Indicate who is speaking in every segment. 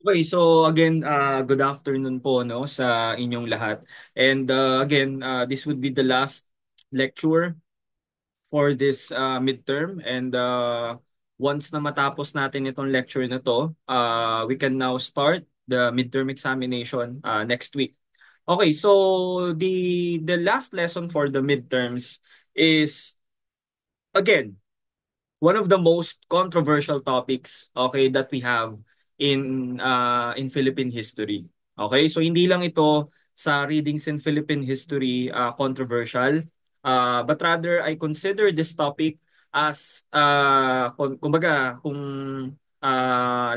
Speaker 1: Okay, so again, good afternoon po no sa inyong lahat. And again, this would be the last lecture for this midterm. And once na matapos natin itong lecture na to, we can now start the midterm examination next week. Okay, so the last lesson for the midterms is again one of the most controversial topics, okay, that we have in Philippine history. Okay, so hindi lang ito sa readings in Philippine history controversial, but rather I consider this topic as kumbaga kung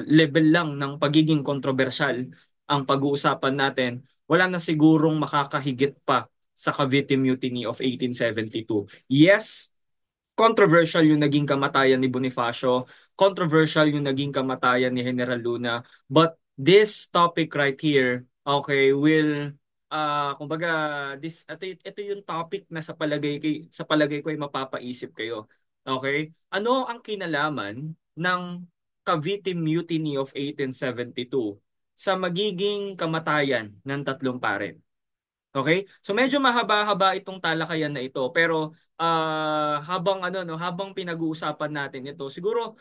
Speaker 1: level lang ng pagiging kontrobersyal ang pag-uusapan natin, wala na sigurong makakahigit pa sa Cavite Mutiny of 1872. Yes, controversial yung naging kamatayan ni Bonifacio, controversial yung naging kamatayan ni General Luna, but this topic right here, okay, will kumbaga ito yung topic na sa palagay ko ay mapapaisip kayo. Okay? Ano ang kinalaman ng Cavite Mutiny of 1872 sa magiging kamatayan ng tatlong pare? Okay? So medyo mahaba-haba itong talakayan na ito, pero habang ano no, habang pinag-uusapan natin ito, siguro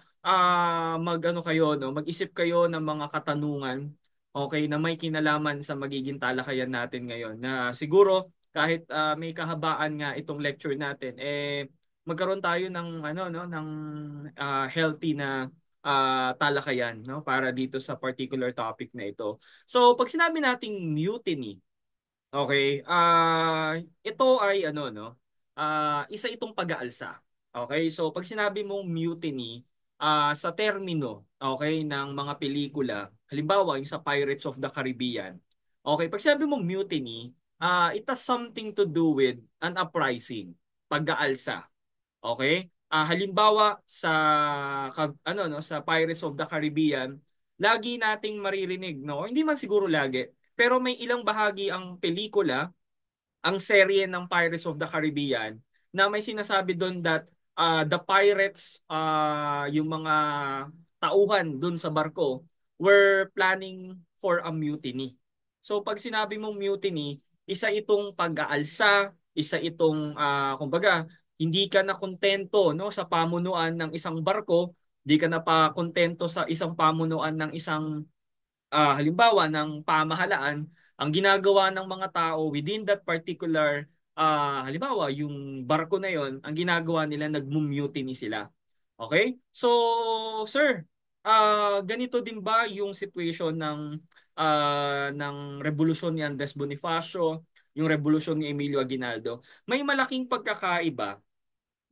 Speaker 1: mag-ano kayo no, mag-isip kayo ng mga katanungan, okay, na may kinalaman sa magiging talakayan natin ngayon. Na siguro kahit may kahabaan nga itong lecture natin, magkaroon tayo ng ano no, ng healthy na talakayan no para dito sa particular topic na ito. So pag sinabi nating mutiny, okay, ito ay ano no, isa itong pag-aalsa. Okay, so pag sinabi mong mutiny, sa termino, okay, ng mga pelikula, halimbawa yung sa Pirates of the Caribbean, okay, pag sinabi mong mutiny, it has something to do with an uprising, pag-aalsa. Okay? Halimbawa sa ano no sa Pirates of the Caribbean, lagi nating maririnig no, hindi man siguro lagi, pero may ilang bahagi ang pelikula, ang serye ng Pirates of the Caribbean na may sinasabi doon that the pirates, yung mga tauhan doon sa barko were planning for a mutiny. So pag sinabi mong mutiny, isa itong pag-aalsa, isa itong kumbaga hindi ka na kontento no sa pamunuan ng isang barko, hindi ka na pa kontento sa isang pamunuan ng isang halimbawa ng pamahalaan, ang ginagawa ng mga tao within that particular halimbawa yung barko na yon, ang ginagawa nila nagmumutiny sila. Okay? So, sir, ganito din ba yung situation ng revolusyon ni Andres Bonifacio, yung revolusyon ni Emilio Aguinaldo? May malaking pagkakaiba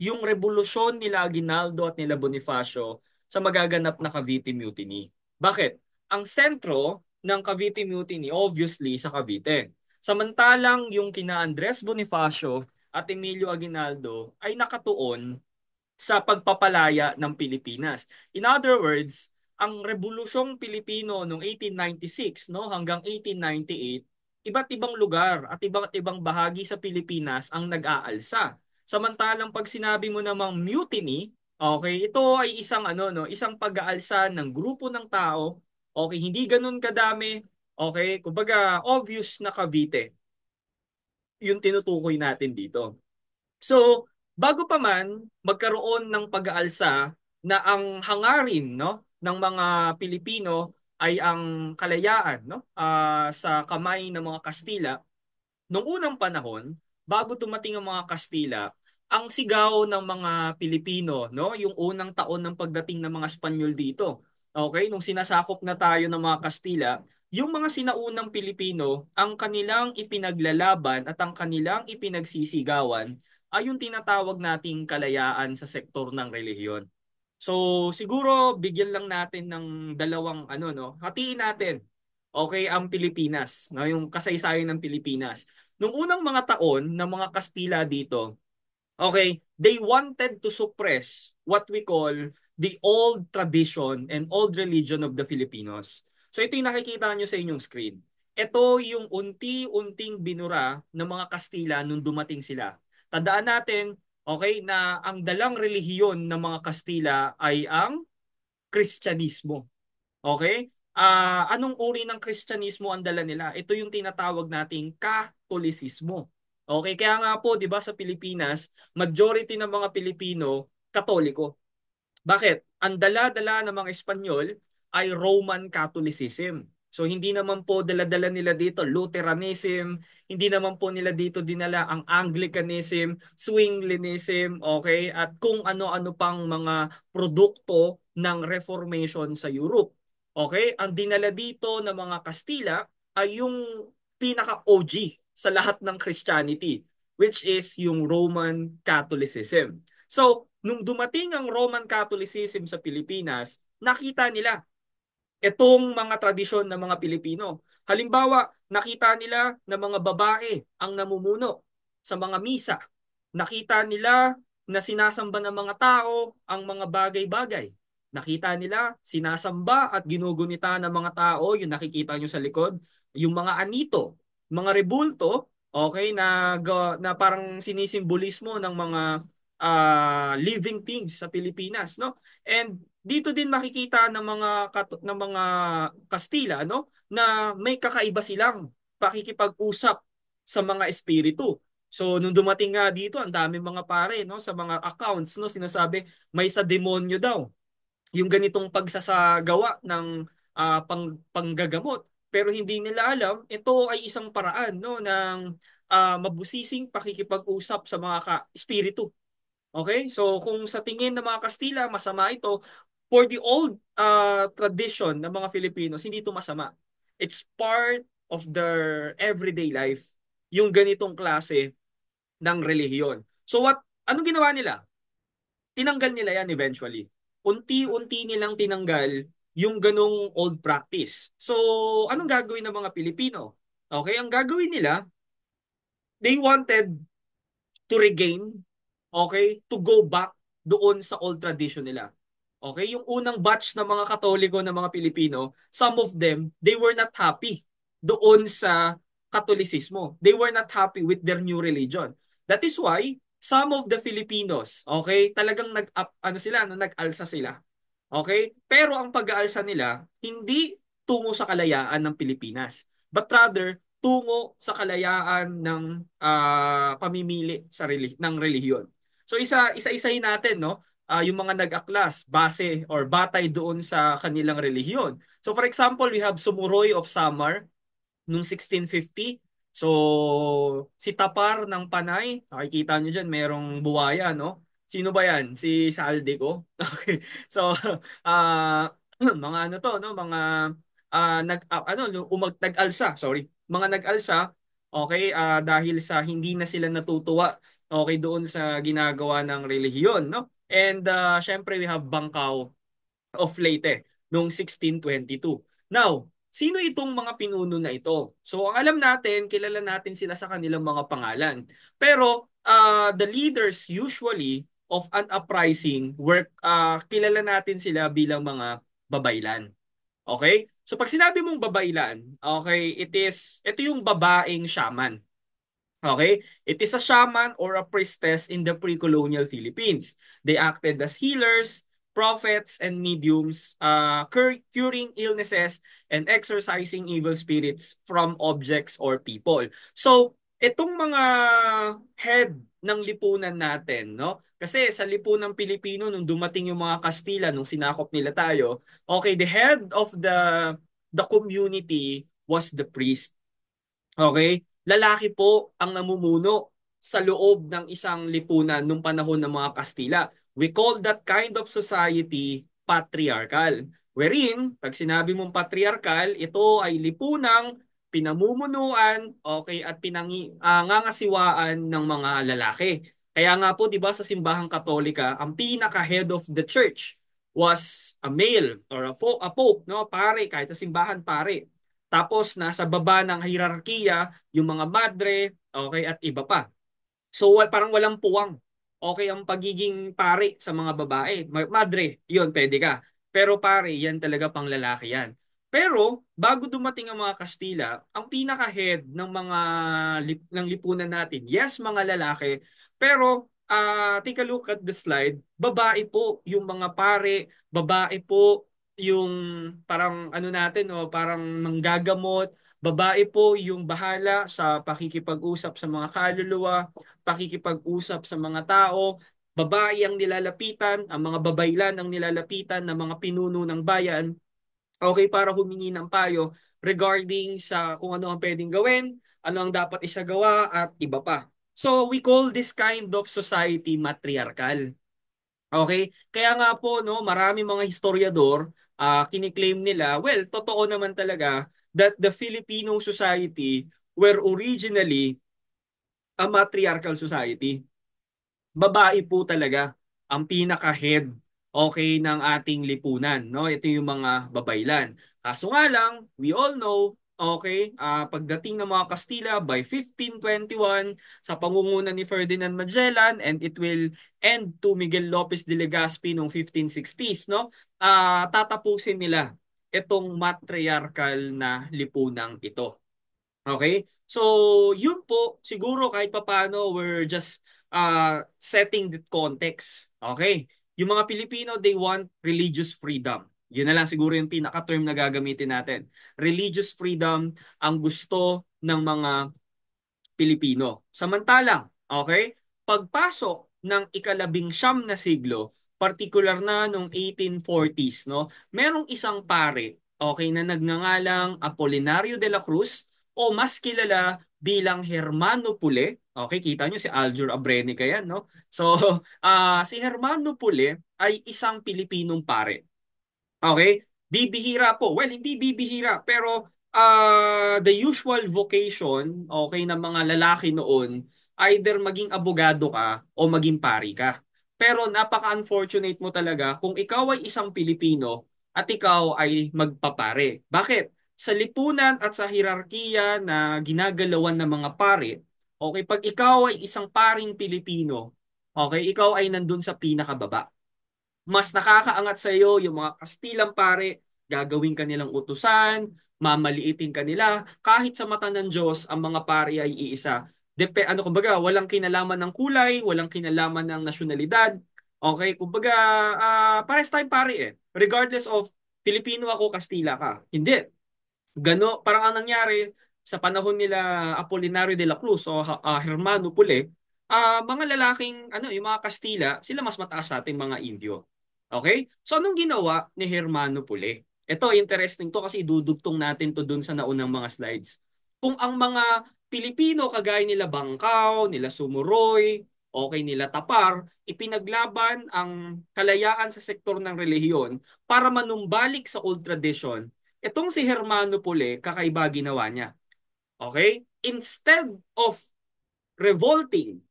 Speaker 1: yung revolusyon nila Aguinaldo at nila Bonifacio sa magaganap na Cavite Mutiny. Bakit? Ang sentro ng Cavite Mutiny, obviously, sa Cavite. Samantalang yung kina Andres Bonifacio at Emilio Aguinaldo ay nakatuon sa pagpapalaya ng Pilipinas. In other words, ang Rebolusyong Pilipino noong 1896 no hanggang 1898, iba't ibang lugar at iba't ibang bahagi sa Pilipinas ang nag-aalsa. Samantalang pag sinabi mo namang mutiny, okay, ito ay isang ano no, isang pag-aalsa ng grupo ng tao, okay, hindi ganoon kadami, okay, kumbaga obvious na Cavite yung tinutukoy natin dito. So, bago pa man magkaroon ng pag-aalsa na ang hangarin no ng mga Pilipino ay ang kalayaan no sa kamay ng mga Kastila, noong unang panahon, bago dumating ang mga Kastila, ang sigaw ng mga Pilipino, no, yung unang taon ng pagdating ng mga Espanyol dito. Okay, nung sinasakop na tayo ng mga Kastila, yung mga sinaunang Pilipino, ang kanilang ipinaglalaban at ang kanilang ipinagsisigawan ay yung tinatawag nating kalayaan sa sektor ng relihiyon. So siguro bigyan lang natin ng dalawang ano no, hatiin natin. Okay, ang Pilipinas, no, yung kasaysayan ng Pilipinas. Nung unang mga taon ng mga Kastila dito, okay, they wanted to suppress what we call the old tradition and old religion of the Filipinos. So ito yung nakikita nyo sa inyong screen. Ito yung unti-unting binura ng mga Kastila nung dumating sila. Tandaan natin, okay, na ang dalang relihiyon ng mga Kastila ay ang Kristyanismo. Okay? anong uri ng Kristyanismo ang dala nila? Ito yung tinatawag nating Katolisismo. Okay, kaya nga po, 'di ba, sa Pilipinas, majority ng mga Pilipino Katoliko. Bakit? Ang dala-dala ng mga Espanyol ay Roman Catholicism. So hindi naman po dala-dala nila dito Lutheranism, hindi naman po nila dito dinala ang Anglicanism, Zwinglianism, okay? At kung ano-ano pang mga produkto ng Reformation sa Europe. Okay? Ang dinala dito ng mga Kastila ay yung pinaka-OG sa lahat ng Christianity, which is yung Roman Catholicism. So, nung dumating ang Roman Catholicism sa Pilipinas, nakita nila itong mga tradisyon ng mga Pilipino. Halimbawa, nakita nila na mga babae ang namumuno sa mga misa. Nakita nila na sinasamba ng mga tao ang mga bagay-bagay. Nakita nila sinasamba at ginugunita ng mga tao, yung nakikita nyo sa likod, yung mga anito, mga rebulto, okay, na parang sinisimbolismo ng mga living things sa Pilipinas, no? And dito din makikita ng mga Kastila, no, na may kakaiba silang pakikipag-usap sa mga espiritu. So nung dumating nga dito, ang daming mga pare, no, sa mga accounts, no, sinasabi may sa demonyo daw yung ganitong pagsasagawa ng panggagamot. Pero hindi nila alam, ito ay isang paraan, no, ng mabusising pakikipag-usap sa mga espiritu. Okay? So kung sa tingin ng mga Kastila masama ito, for the old tradition ng mga Filipinos, hindi ito masama. It's part of their everyday life, yung ganitong klase ng relihiyon. So anong ginawa nila? Tinanggal nila yan eventually. Unti-unti nilang tinanggal yung ganong old practice. So anong gagawin ng mga Pilipino? Okay, ang gagawin nila, they wanted to regain, okay, to go back doon sa old tradition nila. Okay, yung unang batch ng mga Katoliko ng mga Pilipino, some of them, they were not happy doon sa Katolisismo. They were not happy with their new religion. That is why some of the Filipinos, okay, talagang ano sila, no, nag-alsa sila. Okay? Pero ang pag-aalsa nila, hindi tungo sa kalayaan ng Pilipinas, but rather tungo sa kalayaan ng pamimili ng relihiyon. So isa-isahin natin, no? Yung mga nag-aklas base or batay doon sa kanilang relihiyon. So for example, we have Sumuroy of Samar noong 1650. So, si Tapar ng Panay, nakikita nyo dyan, merong buwaya, no? Sino ba yan? Si Saldico? Okay. So, mga ano to, no? Mga nag-alsa, sorry. Mga nag-alsa, okay, dahil sa hindi na sila natutuwa, okay, doon sa ginagawa ng relihiyon, no? And syempre we have Bangkaw of Leyte noong 1622. Now, sino itong mga pinuno na ito? So, ang alam natin, kilala natin sila sa kanilang mga pangalan. Pero, the leaders usually of an uprising, kilala natin sila bilang mga babaylan. Okay? So, pag sinabi mong babaylan, okay, ito yung babaeng shaman. Okay? It is a shaman or a priestess in the pre-colonial Philippines. They acted as healers, prophets, and mediums, curing illnesses and exorcising evil spirits from objects or people. So, itong mga head ng lipunan natin, no? Kasi sa lipunang Pilipino, nung dumating yung mga Kastila, nung sinakop nila tayo, okay, the head of the community was the priest. Okay? Lalaki po ang namumuno sa loob ng isang lipunan nung panahon ng mga Kastila. We call that kind of society patriarchal. Wherein, pag sinabi mong patriarchal, ito ay lipunang pinamumunuan, okay, at ngangasiwaan ng mga lalaki. Kaya nga po, 'di ba, sa simbahang Katolika, ang pinaka head of the church was a male or a pope, no, pare, kahit sa simbahan pare. Tapos nasa baba ng hierarkiya yung mga madre, okay, at iba pa. So parang walang puwang. Okay ang pagiging pare sa mga babae. Madre, yun, pwede ka. Pero pare, yan talaga pang lalaki yan. Pero bago dumating ang mga Kastila, ang pinaka-head ng mga ng lipunan natin, yes, mga lalaki, pero take a look at the slide, babae po yung mga pare, babae po yung parang ano natin, no, parang manggagamot. Babae po yung bahala sa pakikipag-usap sa mga kaluluwa, pakikipag-usap sa mga tao. Babae ang nilalapitan, ang mga babaylan ang nilalapitan ng mga pinuno ng bayan, okay, para humingi ng payo regarding sa kung ano ang pwedeng gawin, ano ang dapat isagawa at iba pa. So we call this kind of society matriarchal. Okay? Kaya nga po no, marami mga historiador kiniklaim nila, well, totoo naman talaga that the Filipino society were originally a matriarchal society. Babae po talaga ang pinaka-head, okay, ng ating lipunan, no? Ito yung mga babaylan. Kaso nga lang, we all know, okay, pagdating ng mga Kastila by 1521 sa pangunguna ni Ferdinand Magellan, and it will end to Miguel Lopez de Legazpi noong 1560s, no? Tatapusin nila itong matriarchal na lipunang ito. Okay? So, yun po, siguro kahit papaano, we're just setting the context. Okay? Yung mga Pilipino, they want religious freedom. Yun na lang siguro yung pinaka-term na gagamitin natin. Religious freedom ang gusto ng mga Pilipino. Samantalang, okay, pagpasok ng ikalabing-siyam na siglo, particular na nung 1840s, no, merong isang pare, okay, na nagngangalang Apolinario de la Cruz o mas kilala bilang Hermano Pule. Okay, kita nyo si Aljur Abrenica yan, no? So, si Hermano Pule ay isang Pilipinong pare. Okay? Bibihira po. Well, hindi bibihira, pero the usual vocation, okay, ng mga lalaki noon, either maging abogado ka o maging pari ka. Pero napaka-unfortunate mo talaga kung ikaw ay isang Pilipino at ikaw ay magpapare. Bakit? Sa lipunan at sa hierarkiya na ginagalawan ng mga pare, okay, pag ikaw ay isang paring Pilipino, okay, ikaw ay nandun sa pinakababa. Mas nakakaangat sa iyo yung mga Kastilang pare, gagawin ka nilang utusan, mamaliitin ka nila, kahit sa mata ng Diyos, ang mga pare ay iisa. Ano kumbaga, walang kinalaman ng kulay, walang kinalaman ng nasyonalidad. Okay, kumbaga, pares tayong pare eh. Regardless of Filipino ako, Kastila ka. Hindi. Parang ang nangyari sa panahon nila Apolinario de la Cruz o Hermano Pule, mga lalaking ano, yung mga Kastila, sila mas mataas sa ating mga Indio. Okay? So anong ginawa ni Hermano Pule? Ito interesting to kasi dudugtong natin to dun sa naunang mga slides. Kung ang mga Pilipino kagaya nila Bangkaw, nila Sumuroy, okay, nila Tapar, ipinaglaban ang kalayaan sa sektor ng relihiyon para manumbalik sa old tradition. Itong si Hermano Pule, kakaiba ginawa niya. Okay? Instead of revolting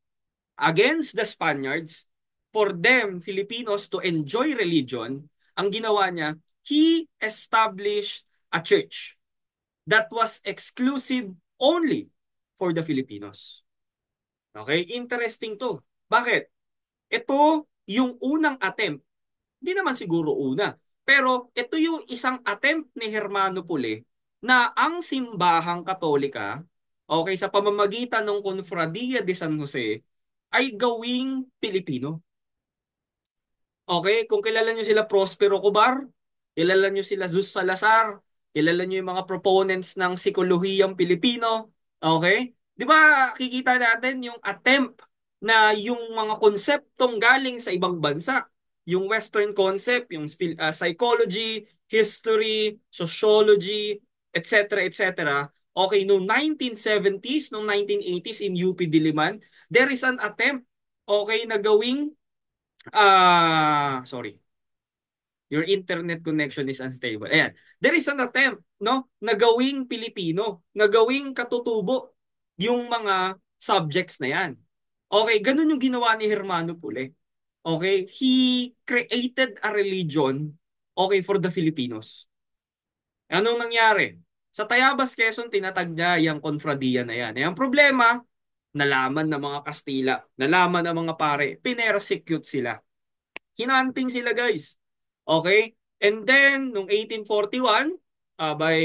Speaker 1: against the Spaniards, for them, Filipinos, to enjoy religion, ang ginawa niya, he established a church that was exclusive only for the Filipinos. Okay? Interesting to. Bakit? Ito yung unang attempt. Hindi naman siguro una. Pero ito yung isang attempt ni Hermano Pule na ang simbahang Katolika, okay, sa pamamagitan ng Confradia de San Jose, ay gawing Pilipino. Okay, kung kilala nyo sila Prospero Cobar, kilala nyo sila Zus Salazar, kilala nyo yung mga proponents ng psikolohiyang Pilipino, okay? Di ba kikita natin yung attempt na yung mga konseptong galing sa ibang bansa, yung Western concept, yung psychology, history, sociology, etc., etc. Okay, noong 1970s, noong 1980s in UP Diliman, there is an attempt, okay, na gawing sorry. Your internet connection is unstable. Ayan. There is an attempt, no, na gawing Pilipino, na gawing katutubo yung mga subjects na yan. Okay, ganun yung ginawa ni Hermano Pule. Okay, he created a religion, okay, for the Filipinos. Anong nangyari? Sa Tayabas, Quezon, tinatag niya yung konfradiya na yan. Ang problema, nalaman ng mga Kastila, nalaman ng mga pare, pinersecute sila. Hinanting sila, guys. Okay? And then, noong 1841, by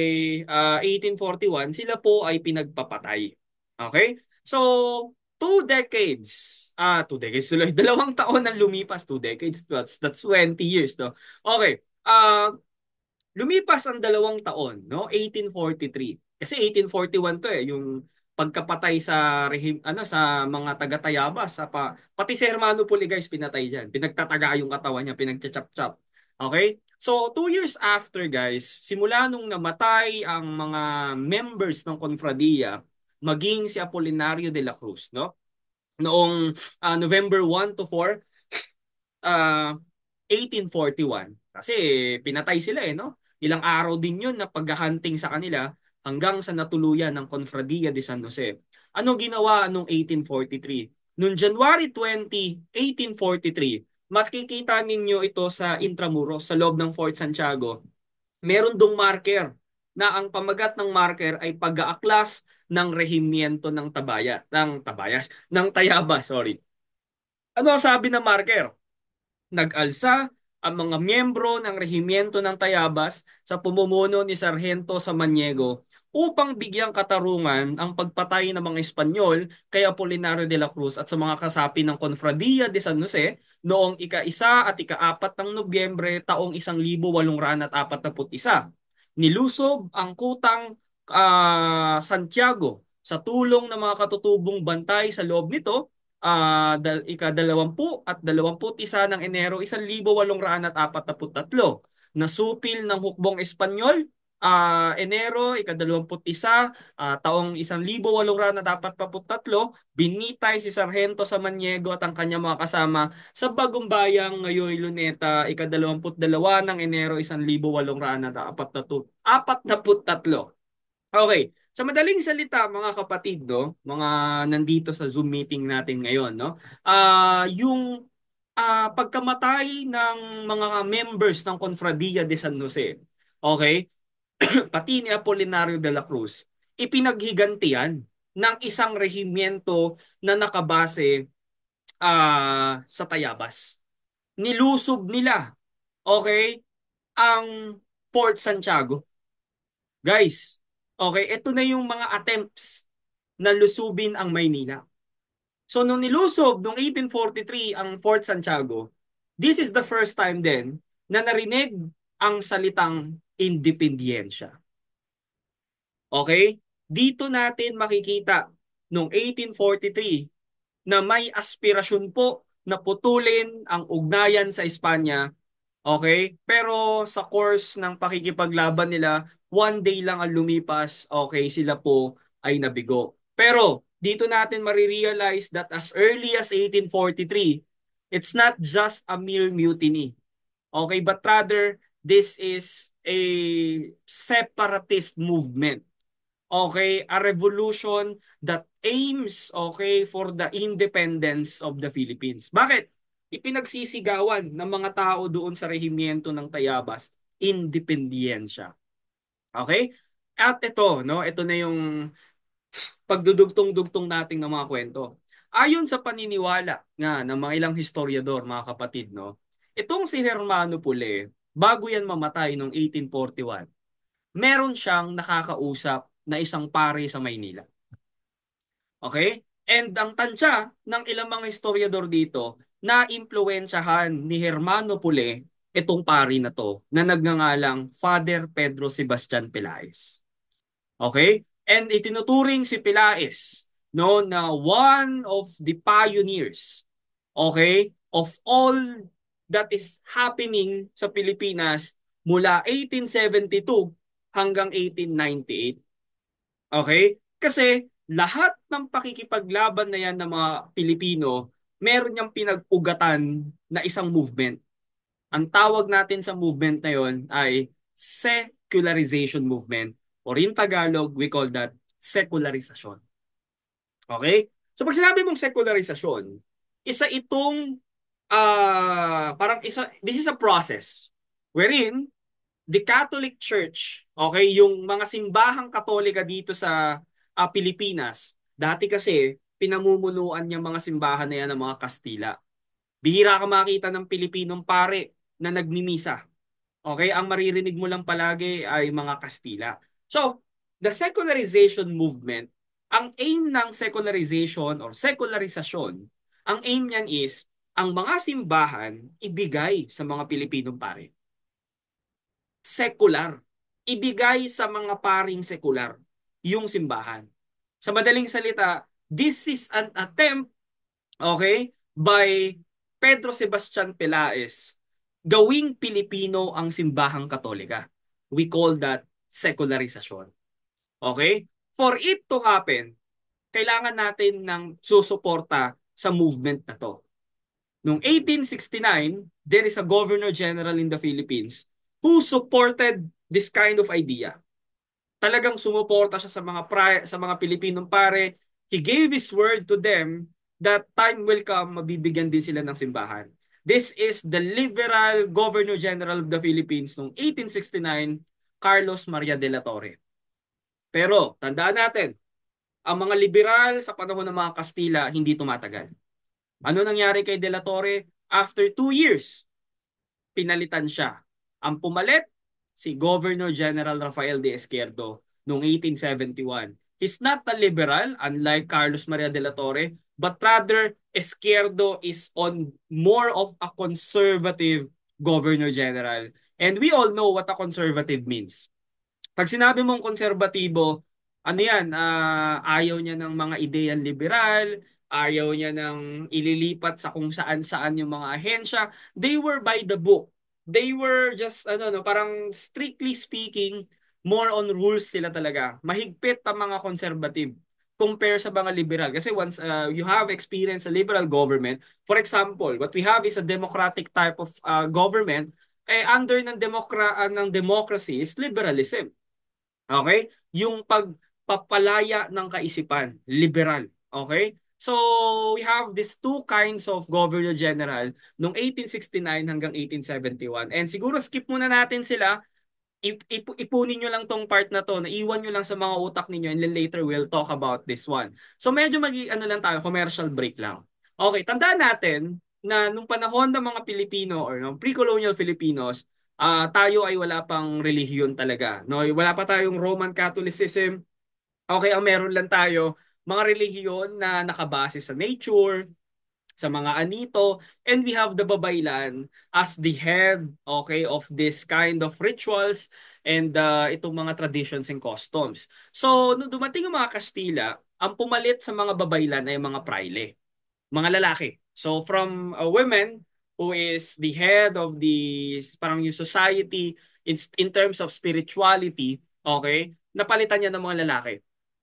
Speaker 1: 1841, sila po ay pinagpapatay. Okay? So, 2 decades, 2 decades tuloy, 2 taon ang lumipas, 2 decades, that's 20 years, no? Okay. Lumipas ang 2 taon, no? 1843. Kasi 1841 to eh, yung pagkapatay sa sa mga taga-Tayabas, pati si Hermano Puli guys pinatay diyan. Pinagtataga yung katawan niya, pinagchachap-chap. Okay? So 2 years after guys, simula nung namatay ang mga members ng Confradia, maging si Apolinario de la Cruz, no? Noong November 1 to 4, ah 1841. Kasi pinatay sila eh, no? Ilang araw din yun na paghahunting sa kanila hanggang sa natuluyan ng Confradia de San Jose. Ano ginawa noong 1843? Noong January 20, 1843, makikita ninyo ito sa Intramuros, sa loob ng Fort Santiago. Meron dong marker na ang pamagat ng marker ay pag-aaklas ng rehimiento ng ng Tayabas, sorry. Ano ang sabi ng marker? Nag-alsa ang mga miyembro ng rehimiento ng Tayabas sa pumumuno ni Sargento Samaniego upang bigyang katarungan ang pagpatay ng mga Espanyol kay Apolinario de la Cruz at sa mga kasapi ng Confradia de San Jose noong ika-1 at ika-4 ng Nobyembre taong 1841. Nilusob ang kutang Santiago sa tulong ng mga katutubong bantay sa loob nito ika-20 at 21 ng Enero 1843. Nasupil ng hukbong Espanyol Enero ika-21 taong 1843, binitay si Sargento Samaniego at ang kanyang mga kasama sa Bagong Bayang ngayon Luneta ika-22 ng Enero 1843. Okay. Sa madaling salita, mga kapatid, no, mga nandito sa Zoom meeting natin ngayon, no, yung pagkamatay ng mga members ng Confradia de San Jose, okay, pati ni Apolinario de la Cruz, ipinaghigantihan ng isang rehimiento na nakabase sa Tayabas. Nilusob nila, okay, ang Fort Santiago. Guys, okay, ito na yung mga attempts na lusubin ang Maynila. So nung nilusob noong 1843 ang Fort Santiago, this is the first time then na narinig ang salitang independensya. Okay? Dito natin makikita noong 1843 na may aspirasyon po na putulin ang ugnayan sa Espanya. Okay? Pero sa course ng pakikipaglaban nila, one day lang ang lumipas, okay, sila po ay nabigo. Pero dito natin marirealize that as early as 1843, it's not just a mere mutiny. Okay, but rather this is a separatist movement. Okay, a revolution that aims, okay, for the independence of the Philippines. Bakit? Ipinagsisigawan ng mga tao doon sa rehimiento ng Tayabas, independensya. Okay? At ito, no, ito na yung pagdudugtong-dugtong nating ng mga kwento. Ayon sa paniniwala nga ng mga ilang historiador, mga kapatid, no, itong si Hermano Pule, bago yan mamatay noong 1841, meron siyang nakakausap na isang pare sa Maynila. Okay? And ang tansya ng ilang mga historiador dito, na impluwensyahan ni Hermano Pule itong pari na to na nagngangalang Father Pedro Sebastian Pelaez. Okay? And itinuturing si Pelaez no na one of the pioneers, okay, of all that is happening sa Pilipinas mula 1872 hanggang 1898. Okay? Kasi lahat ng pakikipaglaban na yan ng mga Pilipino, meron niyang pinag-ugatan na isang movement. Ang tawag natin sa movement na yon ay secularization movement, or in Tagalog, we call that secularization. Okay? So pag sinabi mong secularization, isa itong this is a process wherein the Catholic Church, okay, yung mga simbahang Katolika dito sa Pilipinas, dati kasi pinamumunuan yung mga simbahan na yan ng mga Kastila. Bihira ka makita ng Pilipinong pare na nagmimisa. Okay, ang maririnig mo lang palagi ay mga Kastila. So, the secularization movement, ang aim ng secularization or secularization, ang aim niyan is ang mga simbahan ibigay sa mga Pilipinong pare. secular. Ibigay sa mga paring sekular yung simbahan. Sa madaling salita, this is an attempt, okay, by Pedro Sebastian Pelaez gawing Pilipino ang simbahang Katolika. We call that secularization. Okay? For it to happen, kailangan natin ng susuporta sa movement na to. Noong 1869, there is a Governor General in the Philippines who supported this kind of idea. Talagang sumuporta siya sa mga Pilipinong pare. He gave his word to them that time will come, mabibigyan din sila ng simbahan. This is the liberal Governor General of the Philippines noong 1869, Carlos Maria de la Torre. Pero tandaan natin, ang mga liberal sa panahon ng mga Kastila hindi tumatagal. Ano nangyari kay De la Torre? After 2 years, pinalitan siya. Ang pumalit, si Governor General Rafael de Izquierdo noong 1871. He's not a liberal, unlike Carlos Maria de la Torre, but rather Izquierdo is on more of a conservative Governor General. And we all know what a conservative means. Pag sinabi mong konserbatibo, ano yan, ayaw niya ng mga ideyang liberal, ayaw niya ng ililipat sa kung saan-saan yung mga ahensya. They were by the book. They were just, parang strictly speaking, more on rules sila talaga. Mahigpit ang mga conservative compare sa mga liberal. Kasi once you have experience sa liberal government, for example, what we have is a democratic type of government, under ng democracy is liberalism. Okay? Yung pagpapalaya ng kaisipan, liberal. Okay? So, we have these two kinds of Governor General noong 1869 hanggang 1871. And siguro skip muna natin sila. Ipunin nyo lang tong part na to, naiwan nyo lang sa mga utak ninyo, and then later we'll talk about this one. So medyo ano lang tayo, commercial break lang. Okay, tandaan natin na nung panahon ng mga Pilipino or ng pre-colonial Filipinos, tayo ay wala pang relihiyon talaga. No? Wala pa tayong Roman Catholicism. Okay, ang meron lang tayo, mga relihiyon na nakabase sa nature, sa mga anito, and we have the babaylan as the head, okay, of this kind of rituals and itong mga traditions and customs. So, nung dumating ang mga Kastila, ang pumalit sa mga babaylan ay mga praile, mga lalaki. So, from a women who is the head of the parang yung society in terms of spirituality, okay, napalitan niya ng mga lalaki.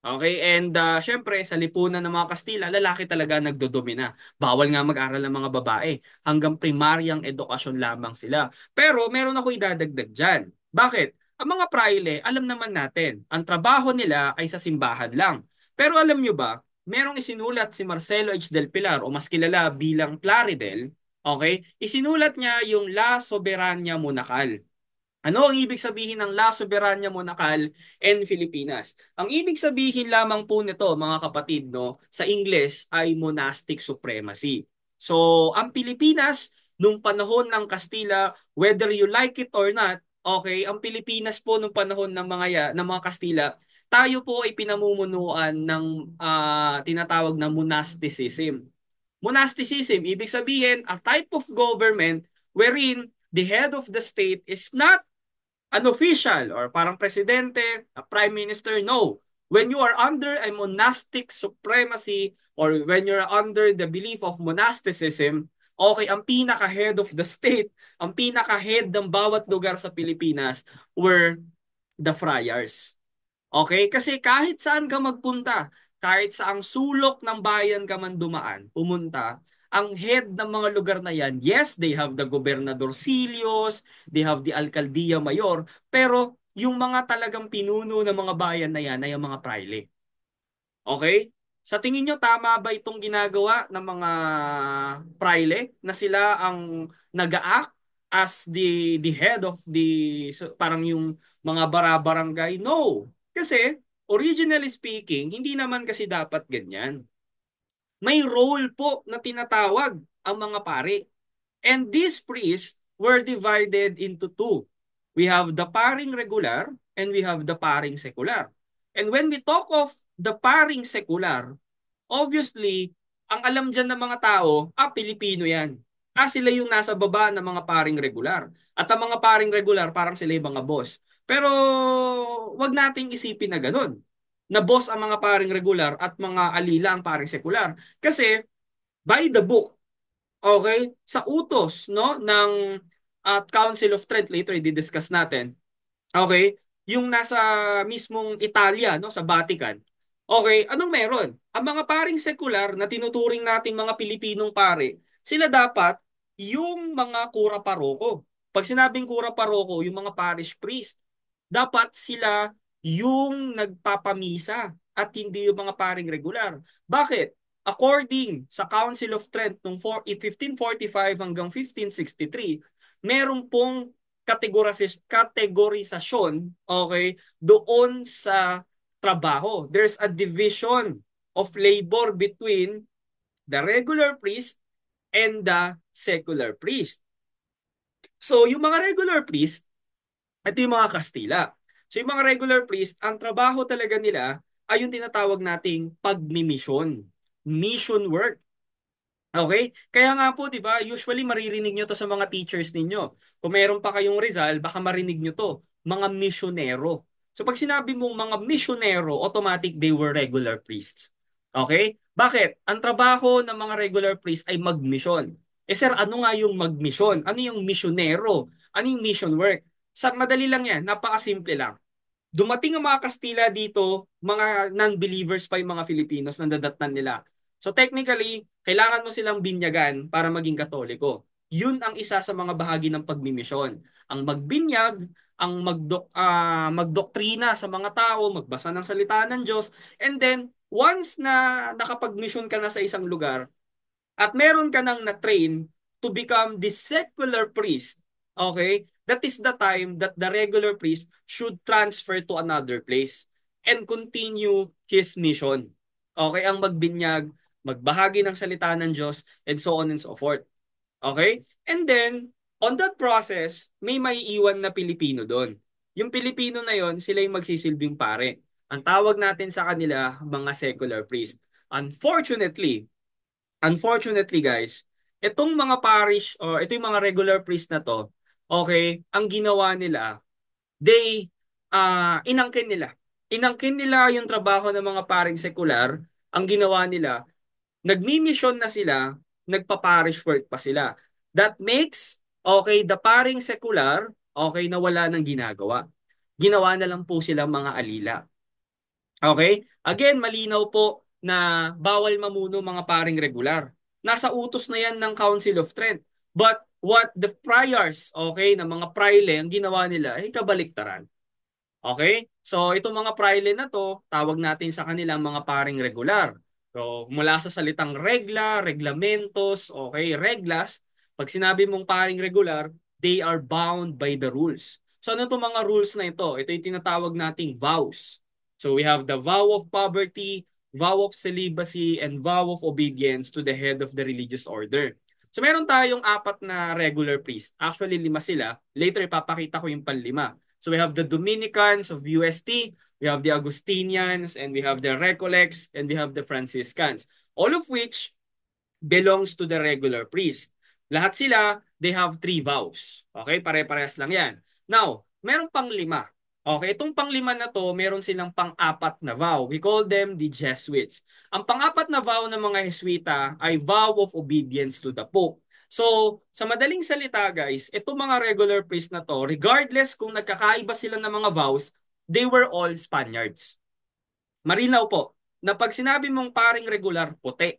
Speaker 1: Okay, and syempre sa lipunan ng mga Kastila, lalaki talaga nagdodomina. Bawal nga mag-aral ng mga babae. Hanggang primaryang edukasyon lamang sila. Pero meron ako idadagdag dyan. Bakit? Ang mga praile, alam naman natin, ang trabaho nila ay sa simbahan lang. Pero alam nyo ba, merong isinulat si Marcelo H. del Pilar o mas kilala bilang Plaridel, okay? Isinulat niya yung La Soberania Monacal. Ano ang ibig sabihin ng La Soberania Monacal and Filipinas? Ang ibig sabihin lamang po nito, mga kapatid, no, sa Ingles ay monastic supremacy. So, ang Pilipinas nung panahon ng Kastila, whether you like it or not, okay, ang Pilipinas po nung panahon ng mga Kastila, tayo po ay pinamumunuan ng tinatawag na monasticism. Monasticism, ibig sabihin, a type of government wherein the head of the state is not an official or parang presidente, a prime minister. No. When you are under a monastic supremacy or when you're under the belief of monasticism, okay, ang pinaka-head of the state, ang pinaka-head ng bawat lugar sa Pilipinas were the friars. Okay? Kasi kahit saan ka magpunta, kahit sa ang sulok ng bayan ka man dumaan, pumunta, ang head ng mga lugar na yan, yes, they have the gobernadorcillos, they have the alcaldía mayor, pero yung mga talagang pinuno ng mga bayan na yan ay ang mga praile. Okay? Sa tingin nyo, tama ba itong ginagawa ng mga praile na sila ang nag-act as the head of parang yung mga bara-barangay? No. Kasi, originally speaking, hindi naman kasi dapat ganyan. May role po na tinatawag ang mga pari. And these priests were divided into two. We have the paring regular and we have the paring secular. And when we talk of the paring secular, obviously, ang alam dyan ng mga tao, Pilipino yan. sila yung nasa baba ng mga paring regular. At ang mga paring regular, parang sila yung mga boss. Pero wag nating isipin na ganun. Na boss ang mga paring regular at mga alila ang paring sekular. Kasi by the book, okay, sa utos no ng at Council of Trent, later i-discuss natin. Okay? Yung nasa mismong Italia, no, sa Vatican. Okay, anong meron? Ang mga paring sekular na tinuturing nating mga Pilipinong pare, sila dapat yung mga kura paroko. Pag sinabing kura paroko, yung mga parish priest, dapat sila yung nagpapamisa at hindi yung mga paring regular. Bakit? According sa Council of Trent noong 1545 hanggang 1563, meron pong kategorisasyon, okay, doon sa trabaho. There's a division of labor between the regular priest and the secular priest. So, yung mga regular priest, ito yung mga Kastila. So, yung mga regular priest, ang trabaho talaga nila ay yung tinatawag nating pagmimisyon. Mission work. Okay? Kaya nga po, 'di ba? Usually maririnig nyo 'to sa mga teachers ninyo. Kung meron pa kayong Rizal, baka marinig nyo 'to, mga misyonero. So pag sinabi mong mga misyonero, automatic they were regular priests. Okay? Bakit? Ang trabaho ng mga regular priests ay magmisyon. Sir, ano nga yung magmisyon? Ano yung misyonero? Ano yung mission work? Sa madali lang 'yan, napakasimple lang. Dumating ang mga Kastila dito, mga non-believers pa yung mga Filipinos, nandadatnan nila. So technically, kailangan mo silang binyagan para maging Katoliko. Yun ang isa sa mga bahagi ng pagmimisyon. Ang magbinyag, ang magdoktrina sa mga tao, magbasa ng salita ng Diyos, and then once na nakapagmisyon ka na sa isang lugar, at meron ka nang na-train to become the secular priest, okay, that is the time that the regular priest should transfer to another place and continue his mission. Okay, ang magbinyag, magbahagi ng salita ng Diyos, and so on and so forth. Okay? And then, on that process, may maiiwan na Pilipino doon. Yung Pilipino na yon, sila yung magsisilbing pare. Ang tawag natin sa kanila, mga secular priest. Unfortunately, Unfortunately guys, itong mga parish o ito yung mga regular priest na to, okay, ang ginawa nila, they inangkin nila. Inangkin nila yung trabaho ng mga paring sekular. Ang ginawa nila, nagmi-mission na sila, nagpa-parish work pa sila. That makes, okay, the paring sekular, okay, na wala nang ginagawa. Ginawa na lang po silang mga alila. Okay? Again, malinaw po na bawal mamuno mga paring regular. Nasa utos na yan ng Council of Trent. But what the priors, okay, na mga praile, ang ginawa nila ay kabaliktaran. Okay? So, itong mga praile na to, tawag natin sa kanilang mga paring regular. So, mula sa salitang regla, reglamentos, okay, reglas, pag sinabi mong paring regular, they are bound by the rules. So, ano itong mga rules na ito? Ito yung tinatawag nating vows. So, we have the vow of poverty, vow of celibacy, and vow of obedience to the head of the religious order. So, meron tayong apat na regular priest. Actually, 5 sila. Later, ipapakita ko yung panlima. So we have the Dominicans of UST, we have the Augustinians, and we have the Recollects, and we have the Franciscans. All of which belongs to the regular priest. Lahat sila, they have 3 vows. Okay, pare-parehas lang yan. Now, meron pang 5. Okay, itong pang-5 na to, meron silang pang-4 na vow. We call them the Jesuits. Ang pang-4 na vow ng mga Jesuita ay vow of obedience to the Pope. So, sa madaling salita guys, itong mga regular priest na to, regardless kung nagkakaiba sila ng mga vows, they were all Spaniards. Marinaw po, na pag sinabi mong paring regular, puti.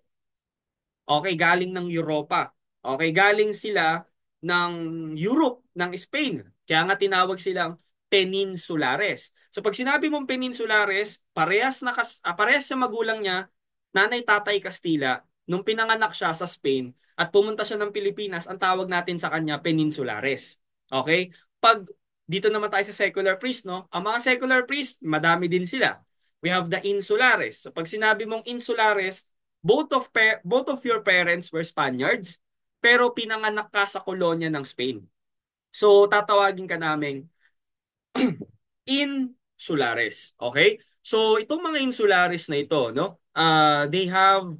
Speaker 1: Okay, galing ng Europa. Okay, galing sila ng Europe, ng Spain. Kaya nga tinawag silang peninsulares. So pag sinabi mong peninsulares, parehas sa magulang niya, nanay tatay Kastila, nung pinanganak siya sa Spain at pumunta siya ng Pilipinas, ang tawag natin sa kanya peninsulares. Okay? Pag dito naman tayo sa secular priest, no? Ang mga secular priest, madami din sila. We have the insulares. So pag sinabi mong insulares, both of your parents were Spaniards, pero pinanganak ka sa kolonya ng Spain. So tatawagin ka namin insulares. Okay? So itong mga insulares na ito, no? They have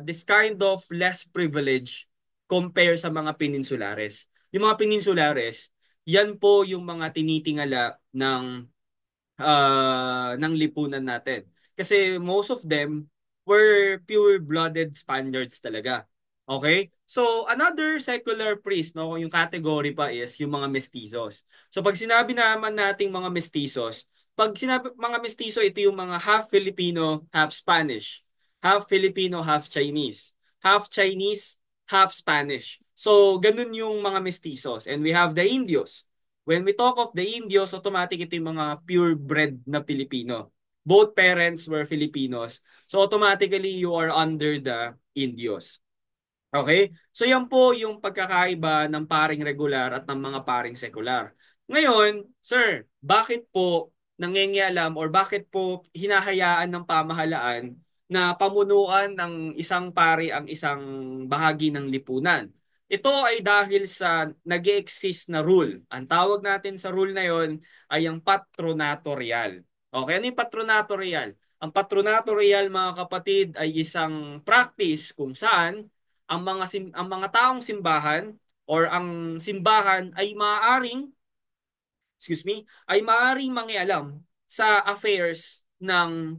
Speaker 1: this kind of less privilege compare sa mga peninsulares. Yung mga peninsulares, yan po yung mga tinitingala ng lipunan natin. Kasi most of them were pure-blooded Spaniards talaga. Okay? So, another secular priest, no, yung category pa is yung mga mestizos. So, pag sinabi naman nating mga mestizos, pag sinabi mga mestizo, ito yung mga half Filipino, half Spanish. Half Filipino, half Chinese. Half Chinese, half Spanish. So, ganun yung mga mestizos. And we have the Indios. When we talk of the Indios, automatic ito yung mga purebred na Pilipino. Both parents were Filipinos. So automatically you are under the Indios. Okay? So yan po yung pagkakaiba ng paring regular at ng mga paring sekular. Ngayon, sir, bakit po nangingialam or bakit po hinahayaan ng pamahalaan na pamunuan ng isang pari ang isang bahagi ng lipunan? Ito ay dahil sa nag-exist na rule. Ang tawag natin sa rule na yon ay ang patronato real. Okay, ano yung patronato real? Ang patronato real, mga kapatid, ay isang practice kung saan ang mga taong simbahan or ang simbahan ay maaaring, ay maaaring mangialam sa affairs ng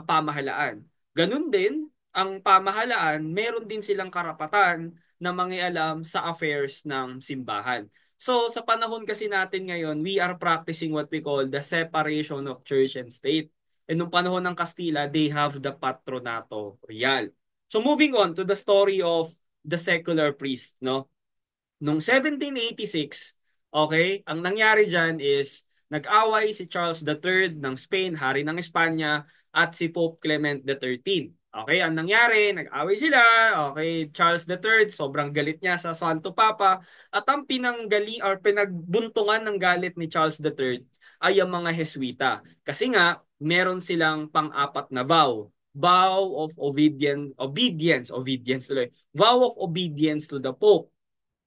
Speaker 1: pamahalaan. Ganun din, ang pamahalaan, meron din silang karapatan na mangialam sa affairs ng simbahan. So, sa panahon kasi natin ngayon, we are practicing what we call the separation of church and state. And nung panahon ng Kastila, they have the patronato real. So moving on to the story of the secular priest, no? Noong 1786, okay, ang nangyari diyan is nag-away si Charles III ng Spain, hari ng Espanya, at si Pope Clement XIII. Okay, ang nangyari, nag-away sila. Okay, Charles III, sobrang galit niya sa Santo Papa. At ang pinanggali or pinagbuntungan ng galit ni Charles III ay ang mga Heswita. Kasi nga, meron silang pang-apat na vow. Vow of obedience tuloy. Vow of obedience to the Pope.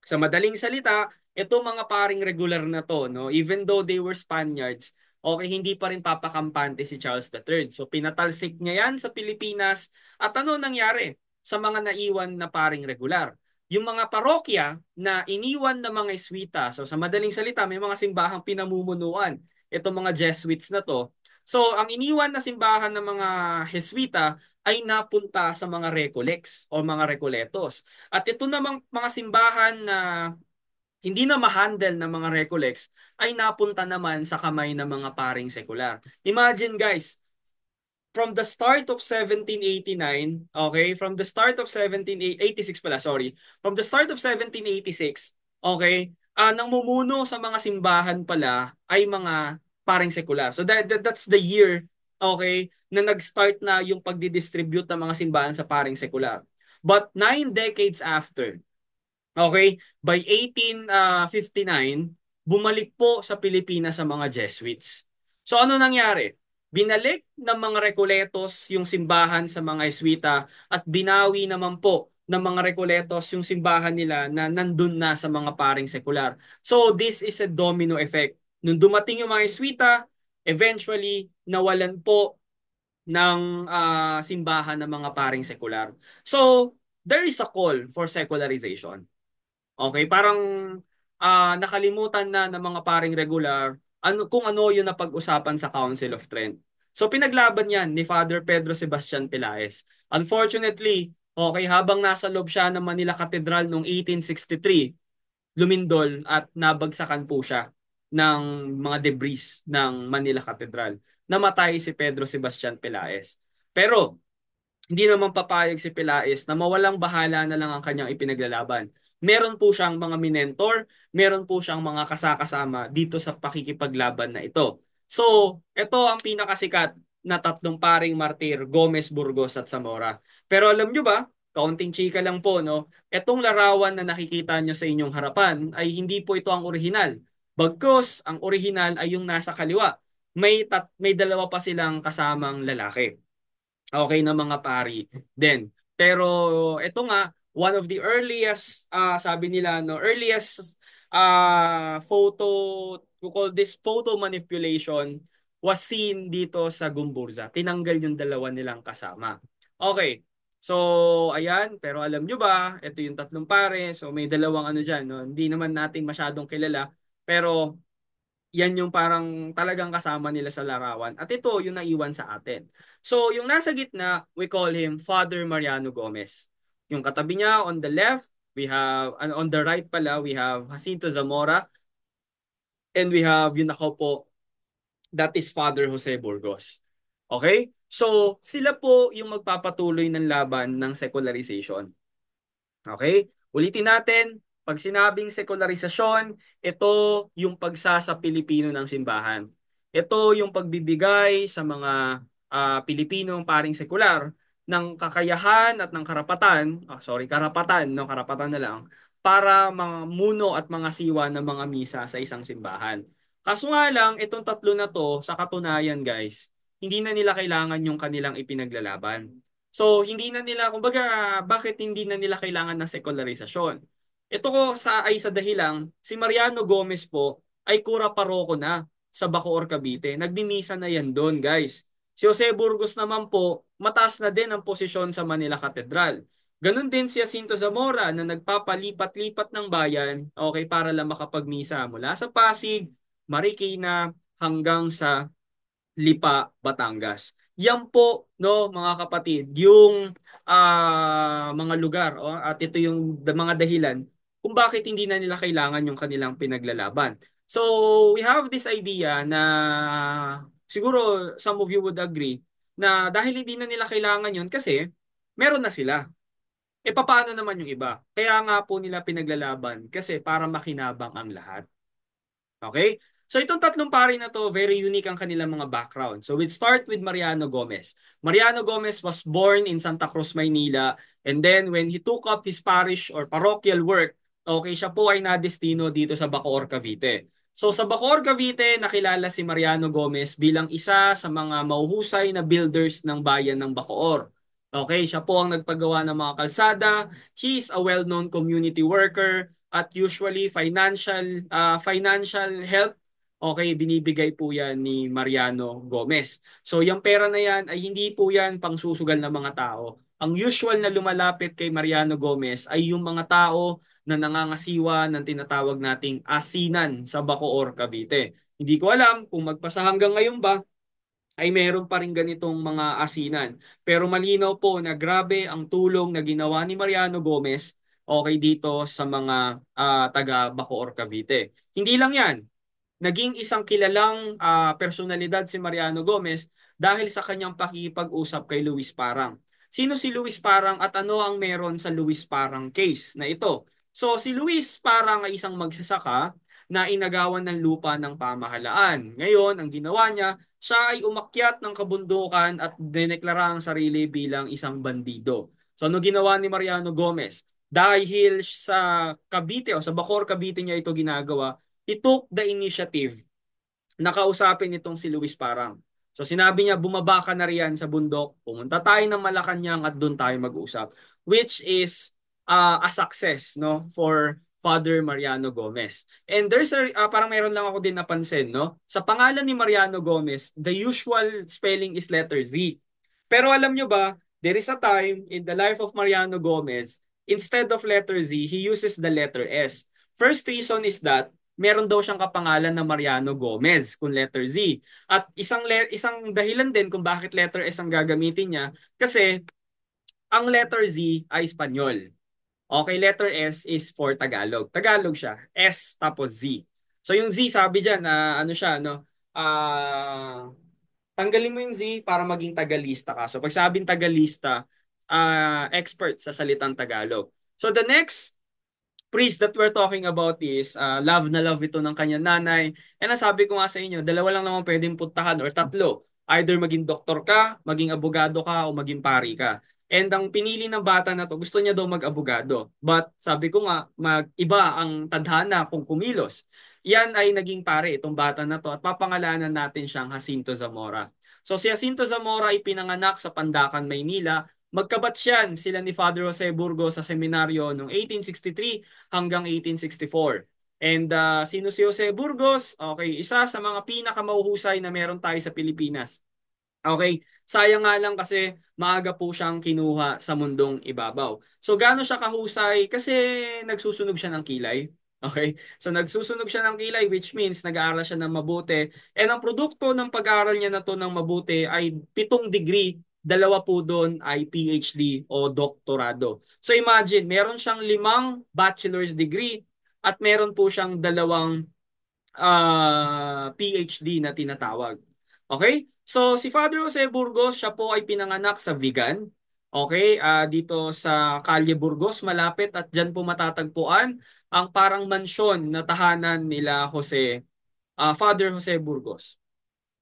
Speaker 1: Sa madaling salita, ito mga paring regular na to, no? Even though they were Spaniards, okay, hindi pa rin papakampante si Charles III. So pinatalsik niya yan sa Pilipinas at ano nangyari sa mga naiwan na paring regular? Yung mga parokya na iniwan ng mga Iswita, so sa madaling salita, may mga simbahang pinamumunuan. Itong mga Jesuits na to. So ang iniwan na simbahan ng mga Jesuita ay napunta sa mga Recollects o mga Recoletos. At ito namang mga simbahan na hindi na ma-handle ng mga Recollects ay napunta naman sa kamay ng mga paring sekular. Imagine guys, from the start of 1789, okay, from the start of 1786 pala, sorry, from the start of 1786, okay, nangmumuno sa mga simbahan pala ay mga paring sekular. So that's the year, okay, na nag-start na yung pagdidistribute ng mga simbahan sa paring sekular. But 9 decades after, okay, by 1859, bumalik po sa Pilipinas sa mga Jesuits. So ano nangyari? Binalik ng mga Recoletos yung simbahan sa mga Jesuita at binawi naman po ng mga Recoletos yung simbahan nila na nandun na sa mga paring sekular. So this is a domino effect. Nung dumating yung mga Jesuita, eventually nawalan po ng simbahan ng mga paring sekular. So there is a call for secularization. Okay, parang nakalimutan na ng mga paring regular kung ano yung napag-usapan sa Council of Trent. So pinaglaban yan ni Father Pedro Sebastian Pelaez. Unfortunately, okay, habang nasa loob siya ng Manila Cathedral noong 1863, lumindol at nabagsakan po siya ng mga debris ng Manila Cathedral. Namatay si Pedro Sebastian Pelaez. Pero hindi naman papayag si Pelaez na mawalang bahala na lang ang kanyang ipinaglalaban. Meron po siyang mga minentor, meron po siyang mga kasakasama dito sa pakikipaglaban na ito. So, ito ang pinakasikat na tatlong paring martir, Gomez, Burgos at Zamora. Pero alam nyo ba, kaunting chika lang po, no? Itong larawan na nakikita nyo sa inyong harapan ay hindi po ito ang orihinal. Bagkus, ang orihinal ay yung nasa kaliwa. May dalawa pa silang kasamang lalaki. Okay na mga pari din. Pero ito nga, one of the earliest, sabi nila, no, earliest photo, we call this photo manipulation, was seen dito sa Gumburza. Tinanggal yung dalawa nilang kasama. Okay. So, ayan, pero alam nyo ba, ito yung tatlong pare, so may dalawang ano dyan, no? Hindi naman natin masyadong kilala, pero yan yung parang talagang kasama nila sa larawan. At ito yung naiwan sa atin. So, yung nasa gitna, we call him Father Mariano Gomez. Yung katabi niya, on the left, we have, on the right pala, we have Jacinto Zamora, and we have yung nakaupo, that is Father Jose Burgos. Okay? So, sila po yung magpapatuloy ng laban ng secularization. Okay? Ulitin natin, pag sinabing sekularisasyon, ito yung pagsasa Pilipino ng simbahan. Ito yung pagbibigay sa mga Pilipinong paring sekular ng kakayahan at ng karapatan, karapatan, no, karapatan na lang, para mga muno at mga siwa ng mga misa sa isang simbahan. Kaso nga lang, itong tatlo na to, sa katunayan guys, hindi na nila kailangan yung kanilang ipinaglalaban. So, hindi na nila, kumbaga, bakit hindi na nila kailangan ng sekularisasyon? Ito ko sa dahilang, si Mariano Gomez po ay kura paroko na sa Bacoor, Cavite. Nagdimisa na yan doon, guys. Si Jose Burgos naman po, mataas na din ang posisyon sa Manila Cathedral. Ganon din si Jacinto Zamora na nagpapalipat-lipat ng bayan, okay, para lang makapagmisa mula sa Pasig, Marikina, hanggang sa Lipa, Batangas. Yan po, no, mga kapatid, yung mga lugar at ito yung mga dahilan kung bakit hindi na nila kailangan yung kanilang pinaglalaban. So, we have this idea na siguro some of you would agree na dahil hindi na nila kailangan yun kasi meron na sila. E paano naman yung iba? Kaya nga po nila pinaglalaban kasi para makinabang ang lahat. Okay? So itong tatlong pari na to, very unique ang kanilang mga background. So we start with Mariano Gomez. Mariano Gomez was born in Santa Cruz, Maynila, and then when he took up his parish or parochial work, okay, siya po ay nadestino dito sa Bacoor, Cavite. So sa Bacoor, Cavite, nakilala si Mariano Gomez bilang isa sa mga mahuhusay na builders ng bayan ng Bacoor. Okay, siya po ang nagpagawa ng mga kalsada. He is a well-known community worker at usually financial help, okay, binibigay po yan ni Mariano Gomez. So yung pera na yan ay hindi po yan pangsusugal ng mga tao. Ang usual na lumalapit kay Mariano Gomez ay yung mga tao na nangangasiwa ng tinatawag nating asinan sa Bacoor, Cavite. Hindi ko alam kung magpasa hanggang ngayon ba ay meron pa rin ganitong mga asinan. Pero malinaw po na grabe ang tulong na ginawa ni Mariano Gomez, okay, dito sa mga taga Bacoor, Cavite. Hindi lang yan. Naging isang kilalang personalidad si Mariano Gomez dahil sa kanyang pakikipag-usap kay Luis Parang. Sino si Luis Parang at ano ang meron sa Luis Parang case na ito? So si Luis Parang ay isang magsasaka na inagawan ng lupa ng pamahalaan. Ngayon, ang ginawa niya, siya ay umakyat ng kabundukan at dineklara ang sarili bilang isang bandido. So ano ginawa ni Mariano Gomez? Dahil sa Cavite o sa Bacoor, Cavite niya ito ginagawa, he took the initiative na kausapin itong si Luis Parang. So sinabi niya, bumaba ka na riyan sa bundok, pumunta tayo ng Malacanang at doon tayo mag-usap. Which is a success, no, for Father Mariano Gomez. And there's parang meron lang ako din napansin, no? Sa pangalan ni Mariano Gomez, the usual spelling is letter Z. Pero alam nyo ba, there is a time in the life of Mariano Gomez, instead of letter Z, he uses the letter S. First reason is that meron daw siyang kapangalan na Mariano Gomez kung letter Z. At isang dahilan din kung bakit letter S ang gagamitin niya kasi ang letter Z ay Espanyol. Okay, letter S is for Tagalog. Tagalog siya. S tapos Z. So yung Z sabi diyan ano siya no? Tanggalin mo yung Z para maging Tagalista ka. So pag sabing Tagalista, expert sa salitang Tagalog. So the next priest that we're talking about is love na love ito ng kanyang nanay. And nasabi ko nga sa inyo, dalawa lang naman pwedeng puntahan or tatlo. Either maging doktor ka, maging abogado ka, o maging pari ka. And ang pinili ng bata na to, gusto niya daw mag-abogado. But sabi ko nga, iba ang tadhana kung kumilos. Yan ay naging pare itong bata na to at papangalanan natin siyang Jacinto Zamora. So si Jacinto Zamora ay pinanganak sa Pandacan, Maynila. Magkabatch yan sila ni Father Jose Burgos sa seminaryo noong 1863 hanggang 1864. And sino si Jose Burgos? Okay, isa sa mga pinakamahuhusay na meron tayo sa Pilipinas. Okay, sayang nga lang kasi maaga po siyang kinuha sa mundong ibabaw. So gaano siya kahusay? Kasi nagsusunog siya ng kilay. Okay? So nagsusunog siya ng kilay which means nag-aaral siya ng mabuti. And ang produkto ng pag-aaral niya na to ng mabuti ay 7 degree, dalawa po doon ay PhD o doktorado. So imagine, meron siyang 5 bachelor's degree at meron po siyang 2 PhD na tinatawag. Okay? So si Father Jose Burgos, siya po ay pinanganak sa Vigan. Okay? Dito sa Calle Burgos, malapit at dyan po matatagpuan ang parang mansyon na tahanan nila Father Jose Burgos.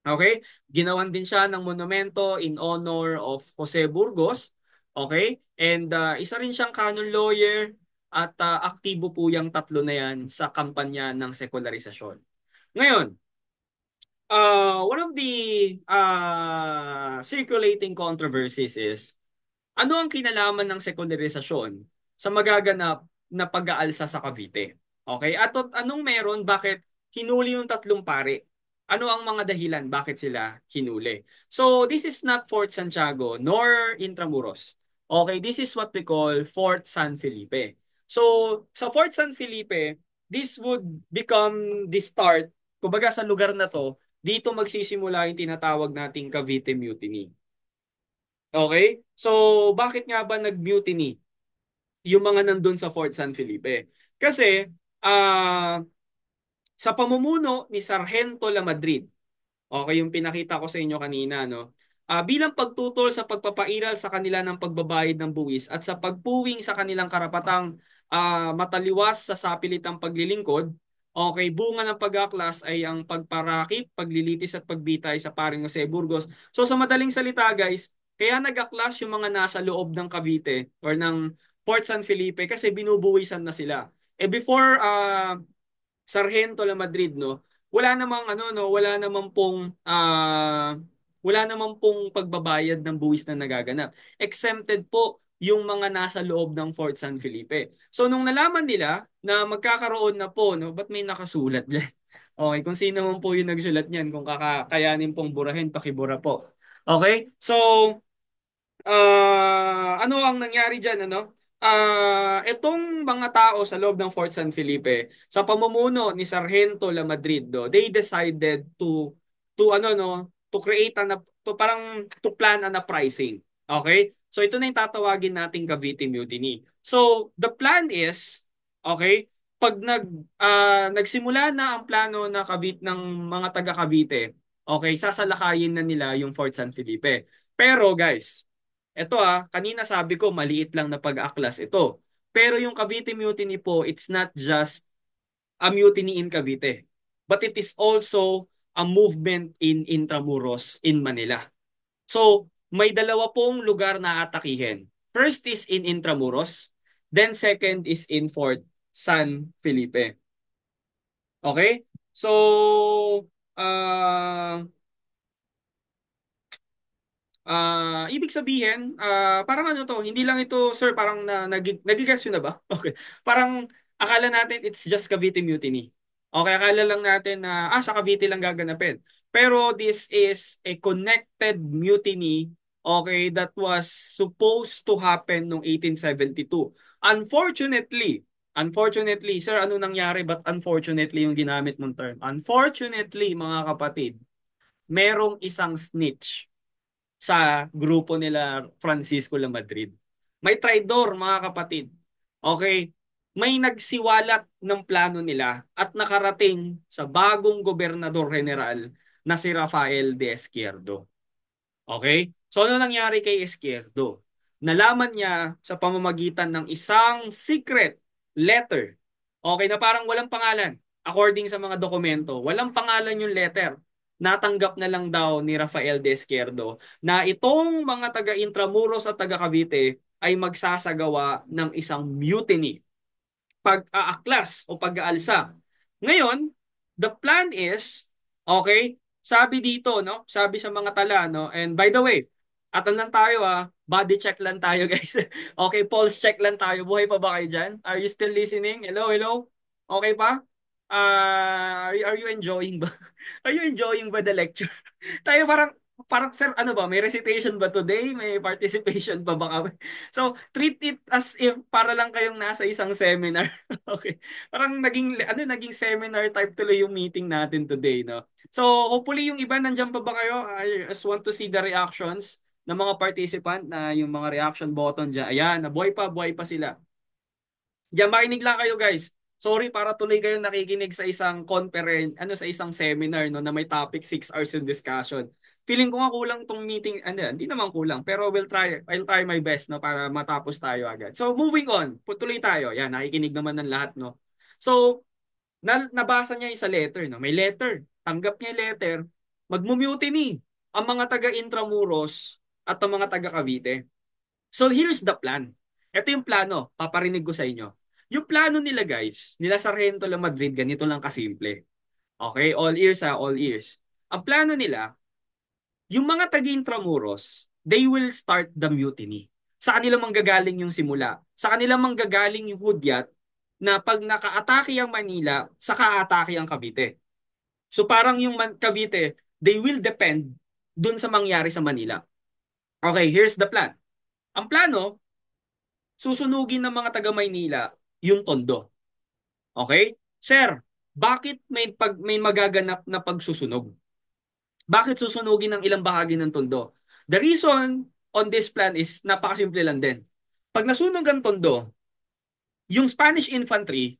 Speaker 1: Okay? Ginawan din siya ng monumento in honor of Jose Burgos. Okay? And isa rin siyang canon lawyer at aktibo po yung tatlo na yan sa kampanya ng sekularisasyon. Ngayon, one of the circulating controversies is ano ang kinalaman ng sekularisasyon sa magaganap na pag-aalsa sa Cavite? Okay? At anong meron bakit hinuli yung tatlong pare? Ano ang mga dahilan bakit sila hinuli? So, this is not Fort Santiago nor Intramuros. Okay, this is what we call Fort San Felipe. So, sa Fort San Felipe, this would become the start, kumbaga sa lugar na to, dito magsisimula yung tinatawag nating Cavite Mutiny. Okay? So, bakit nga ba nag-mutiny yung mga nandun sa Fort San Felipe? Kasi, ah, sa pamumuno ni Sargento Lamadrid, okay, yung pinakita ko sa inyo kanina, no? Bilang pagtutol sa pagpapairal sa kanila ng pagbabayad ng buwis at sa pagpuwing sa kanilang karapatang mataliwas sa sapilitang paglilingkod, okay, bunga ng pag-aklas ay ang pagparakip, paglilitis at pagbitay sa paring Jose Burgos. So sa madaling salita guys, kaya nag-aklas yung mga nasa loob ng Cavite or ng Fort San Felipe kasi binubuwisan na sila. Before Sargento La Madrid, no, wala namang ano, no, wala namang pong pagbabayad ng buwis na nagaganap. Exempted po yung mga nasa loob ng Fort San Felipe. So nung nalaman nila na magkakaroon na po, no, ba't may nakasulat diyan? Okay, kung sino man po yung nagsulat niyan, kung kakayanin pong burahin, pakibura po. Okay? So, ano ang nangyari dyan, ano? Itong mga tao sa loob ng Fort San Felipe, sa pamumuno ni Sargento La Madrid, they decided to ano no, to create to parang to plan an uprising. Okay? So ito na yung tatawagin nating Cavite Mutiny. So the plan is, okay, pag nagsimula na ang plano na Cavite ng mga taga Cavite, okay, sasalakayin na nila yung Fort San Felipe. Pero guys, ito kanina sabi ko maliit lang na pag-aklas ito. Pero yung Cavite Mutiny po, it's not just a mutiny in Cavite, but it is also a movement in Intramuros in Manila. So, may dalawa pong lugar na atakihin. First is in Intramuros, then second is in Fort San Felipe. Okay? So, uh, ibig sabihin, parang ano to, hindi lang ito, sir, parang nagigets yun na ba? Okay. Parang akala natin it's just Cavite Mutiny. Okay, akala lang natin na, sa Cavite lang gaganapin. Pero this is a connected mutiny, okay, that was supposed to happen noong 1872. Unfortunately, sir, ano nangyari? But unfortunately yung ginamit mong term? Unfortunately, mga kapatid, merong isang snitch sa grupo nila Francisco La Madrid. May traidor, mga kapatid. Okay? May nagsiwalat ng plano nila at nakarating sa bagong gobernador general na si Rafael de Izquierdo. Okay? So ano nangyari kay Izquierdo? Nalaman niya sa pamamagitan ng isang secret letter. Okay, na parang walang pangalan. According sa mga dokumento, walang pangalan yung letter. Natanggap na lang daw ni Rafael de Izquierdo na itong mga taga Intramuros at taga Cavite ay magsasagawa ng isang mutiny, pag-aaklas o pag-aalsa. Ngayon, the plan is, okay, sabi dito, no? Sabi sa mga tala, no? And by the way, atan lang tayo body check lang tayo guys. Okay, pulse check lang tayo. Buhay pa ba kayo dyan? Are you still listening? Hello, hello? Okay pa? Are you enjoying ba? Are you enjoying ba the lecture? Tayo parang parang sir, ano ba, may recitation ba today? May participation pa ba kami? So, treat it as if para lang kayong nasa isang seminar. Okay. Parang naging seminar type tuloy yung meeting natin today, no? So, hopefully yung iba nandiyan pa ba kayo? I just want to see the reactions ng mga participant na yung mga reaction button diyan. Ayan, buhay pa sila. Diyan, makinig lang kayo guys. Sorry para tuloy kayong nakikinig sa isang conference, sa isang seminar no na may topic 6 hours yung discussion. Feeling ko nga kulang tong meeting, hindi naman kulang, pero I'll try my best no para matapos tayo agad. So moving on, tuloy tayo. Yan, nakikinig naman ng lahat no. So nabasa niya yung sa letter no. May letter. Tanggap niya yung letter. Magmumutiny ang mga taga Intramuros at ang mga taga Cavite. So here's the plan. Ito yung plano, paparinig ko sa inyo. Yung plano nila guys, nila Sargento La Madrid, ganito lang kasimple. Okay, all ears ha, all ears. Ang plano nila, yung mga taga-Intramuros, they will start the mutiny. Sa kanila manggagaling yung simula. Sa kanila manggagaling yung hudyat na pag naka-atake ang Manila, saka atake ang Cavite. So parang yung Cavite, they will depend dun sa mangyari sa Manila. Okay, here's the plan. Ang plano, susunugin ng mga taga Maynila yung Tondo. Okay? Sir, bakit may magaganap na pagsusunog? Bakit susunugin ng ilang bahagi ng Tondo? The reason on this plan is napakasimple lang din. Pag nasunog ang Tondo, yung Spanish infantry,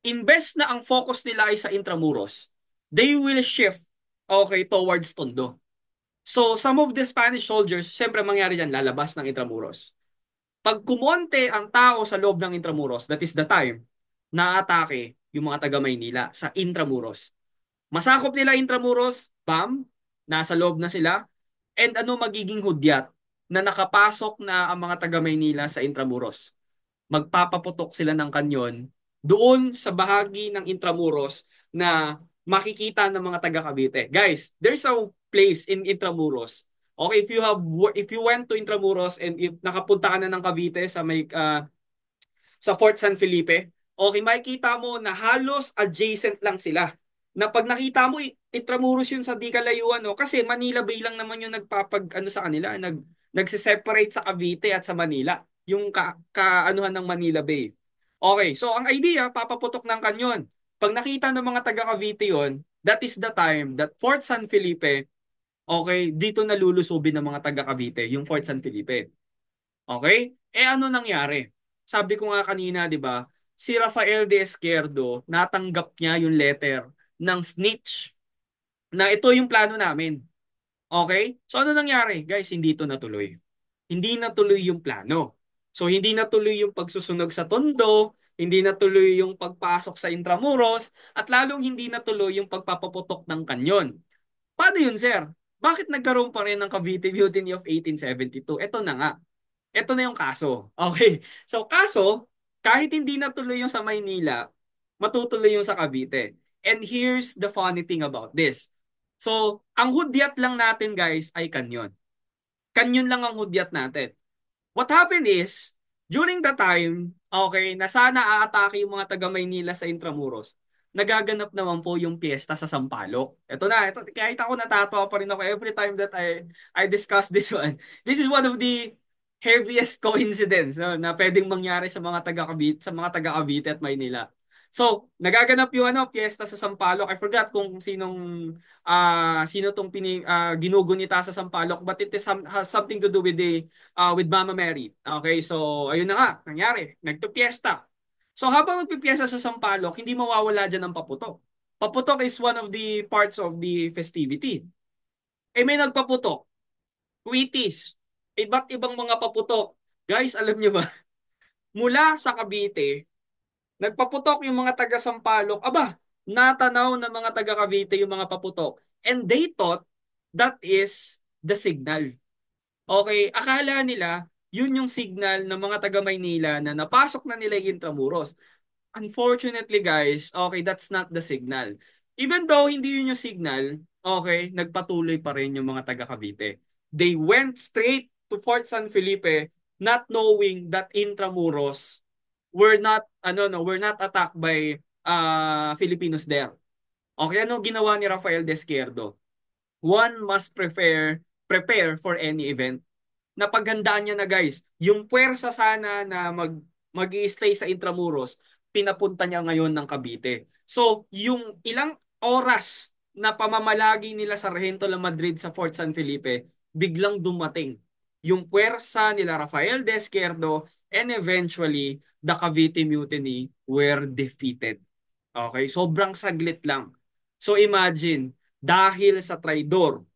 Speaker 1: imbes na ang focus nila ay sa Intramuros, they will shift towards Tondo. So some of the Spanish soldiers, siyempre mangyari dyan, lalabas ng Intramuros. Pag kumonte ang tao sa loob ng Intramuros, that is the time na atake yung mga taga Maynila sa Intramuros. Masakop nila Intramuros, bam, nasa loob na sila. And ano magiging hudyat na nakapasok na ang mga taga Maynila sa Intramuros? Magpapaputok sila ng kanyon doon sa bahagi ng Intramuros na makikita ng mga taga Cavite. Guys, there's a place in Intramuros. Okay, if you went to Intramuros and if nakapunta ka na ng Cavite sa Fort San Felipe, okay, makikita mo na halos adjacent lang sila. Na pag nakita mo, Intramuros yun sa di kalayuan, no? Kasi Manila Bay lang naman yung sa kanila, nagse-separate sa Cavite at sa Manila. Yung kaanuhan ng Manila Bay. Okay, so ang idea, papaputok ng kanyon. Pag nakita ng mga taga Cavite yon, that is the time that Fort San Felipe, okay, dito nalulusubin ng mga taga Cavite, yung Fort San Felipe. Okay? Ano nangyari? Sabi ko nga kanina, 'di ba? Si Rafael de Izquierdo, natanggap niya yung letter ng snitch na ito yung plano namin. Okay? So ano nangyari? Guys, hindi ito natuloy. Hindi natuloy yung plano. So hindi natuloy yung pagsusunog sa Tondo, hindi natuloy yung pagpasok sa Intramuros, at lalong hindi natuloy yung pagpapaputok ng kanyon. Paano yun, sir? Bakit nagkaroon pa rin ng Cavite Mutiny of 1872? Ito na nga. Ito na yung kaso. Okay. So kaso, kahit hindi natuloy yung sa Maynila, matutuloy yung sa Cavite. And here's the funny thing about this. So, ang hudyat lang natin guys ay kanyon. Kanyon lang ang hudyat natin. What happened is, during the time, okay, na sana aatake yung mga taga Maynila sa Intramuros, nagaganap naman po yung piyesta sa Sampaloc. Ito na, kahit ako natatawa pa rin ako every time that I discuss this one. This is one of the heaviest coincidence na pwedeng mangyari sa mga taga Cavite, at Maynila. So, nagaganap yung piyesta sa Sampaloc. I forgot kung sino tong ginugunita sa Sampaloc, but it is has something to do with Mama Mary. Okay, so ayun na nga, nangyari. Nagpipiesta. So habang nagpipiesta sa Sampaloc, hindi mawawala dyan ang paputok. Paputok is one of the parts of the festivity. May nagpaputok. Kwitis. Iba't ibang mga paputok. Guys, alam nyo ba? Mula sa Cavite, nagpaputok yung mga taga Sampaloc. Aba, natanaw ng mga taga Cavite yung mga paputok. And they thought that is the signal. Okay, akala nila yun yung signal ng mga taga Maynila na napasok na nila yung Intramuros. Unfortunately guys, okay, that's not the signal. Even though hindi yun yung signal, okay, nagpatuloy pa rin yung mga taga Cavite. They went straight to Fort San Felipe not knowing that Intramuros were not attacked by Filipinos there. Okay, ano ginawa ni Rafael de Izquierdo? one must prepare for any event. Napaghandaan niya na guys. Yung puwersa sana na mag-i-stay sa Intramuros, pinapunta niya ngayon ng Cavite. So, yung ilang oras na pamamalagi nila sa Regento La Madrid sa Fort San Felipe, biglang dumating yung puwersa nila Rafael Desquerdo and eventually the Cavite Mutiny were defeated. Okay, sobrang saglit lang. So imagine, dahil sa traidor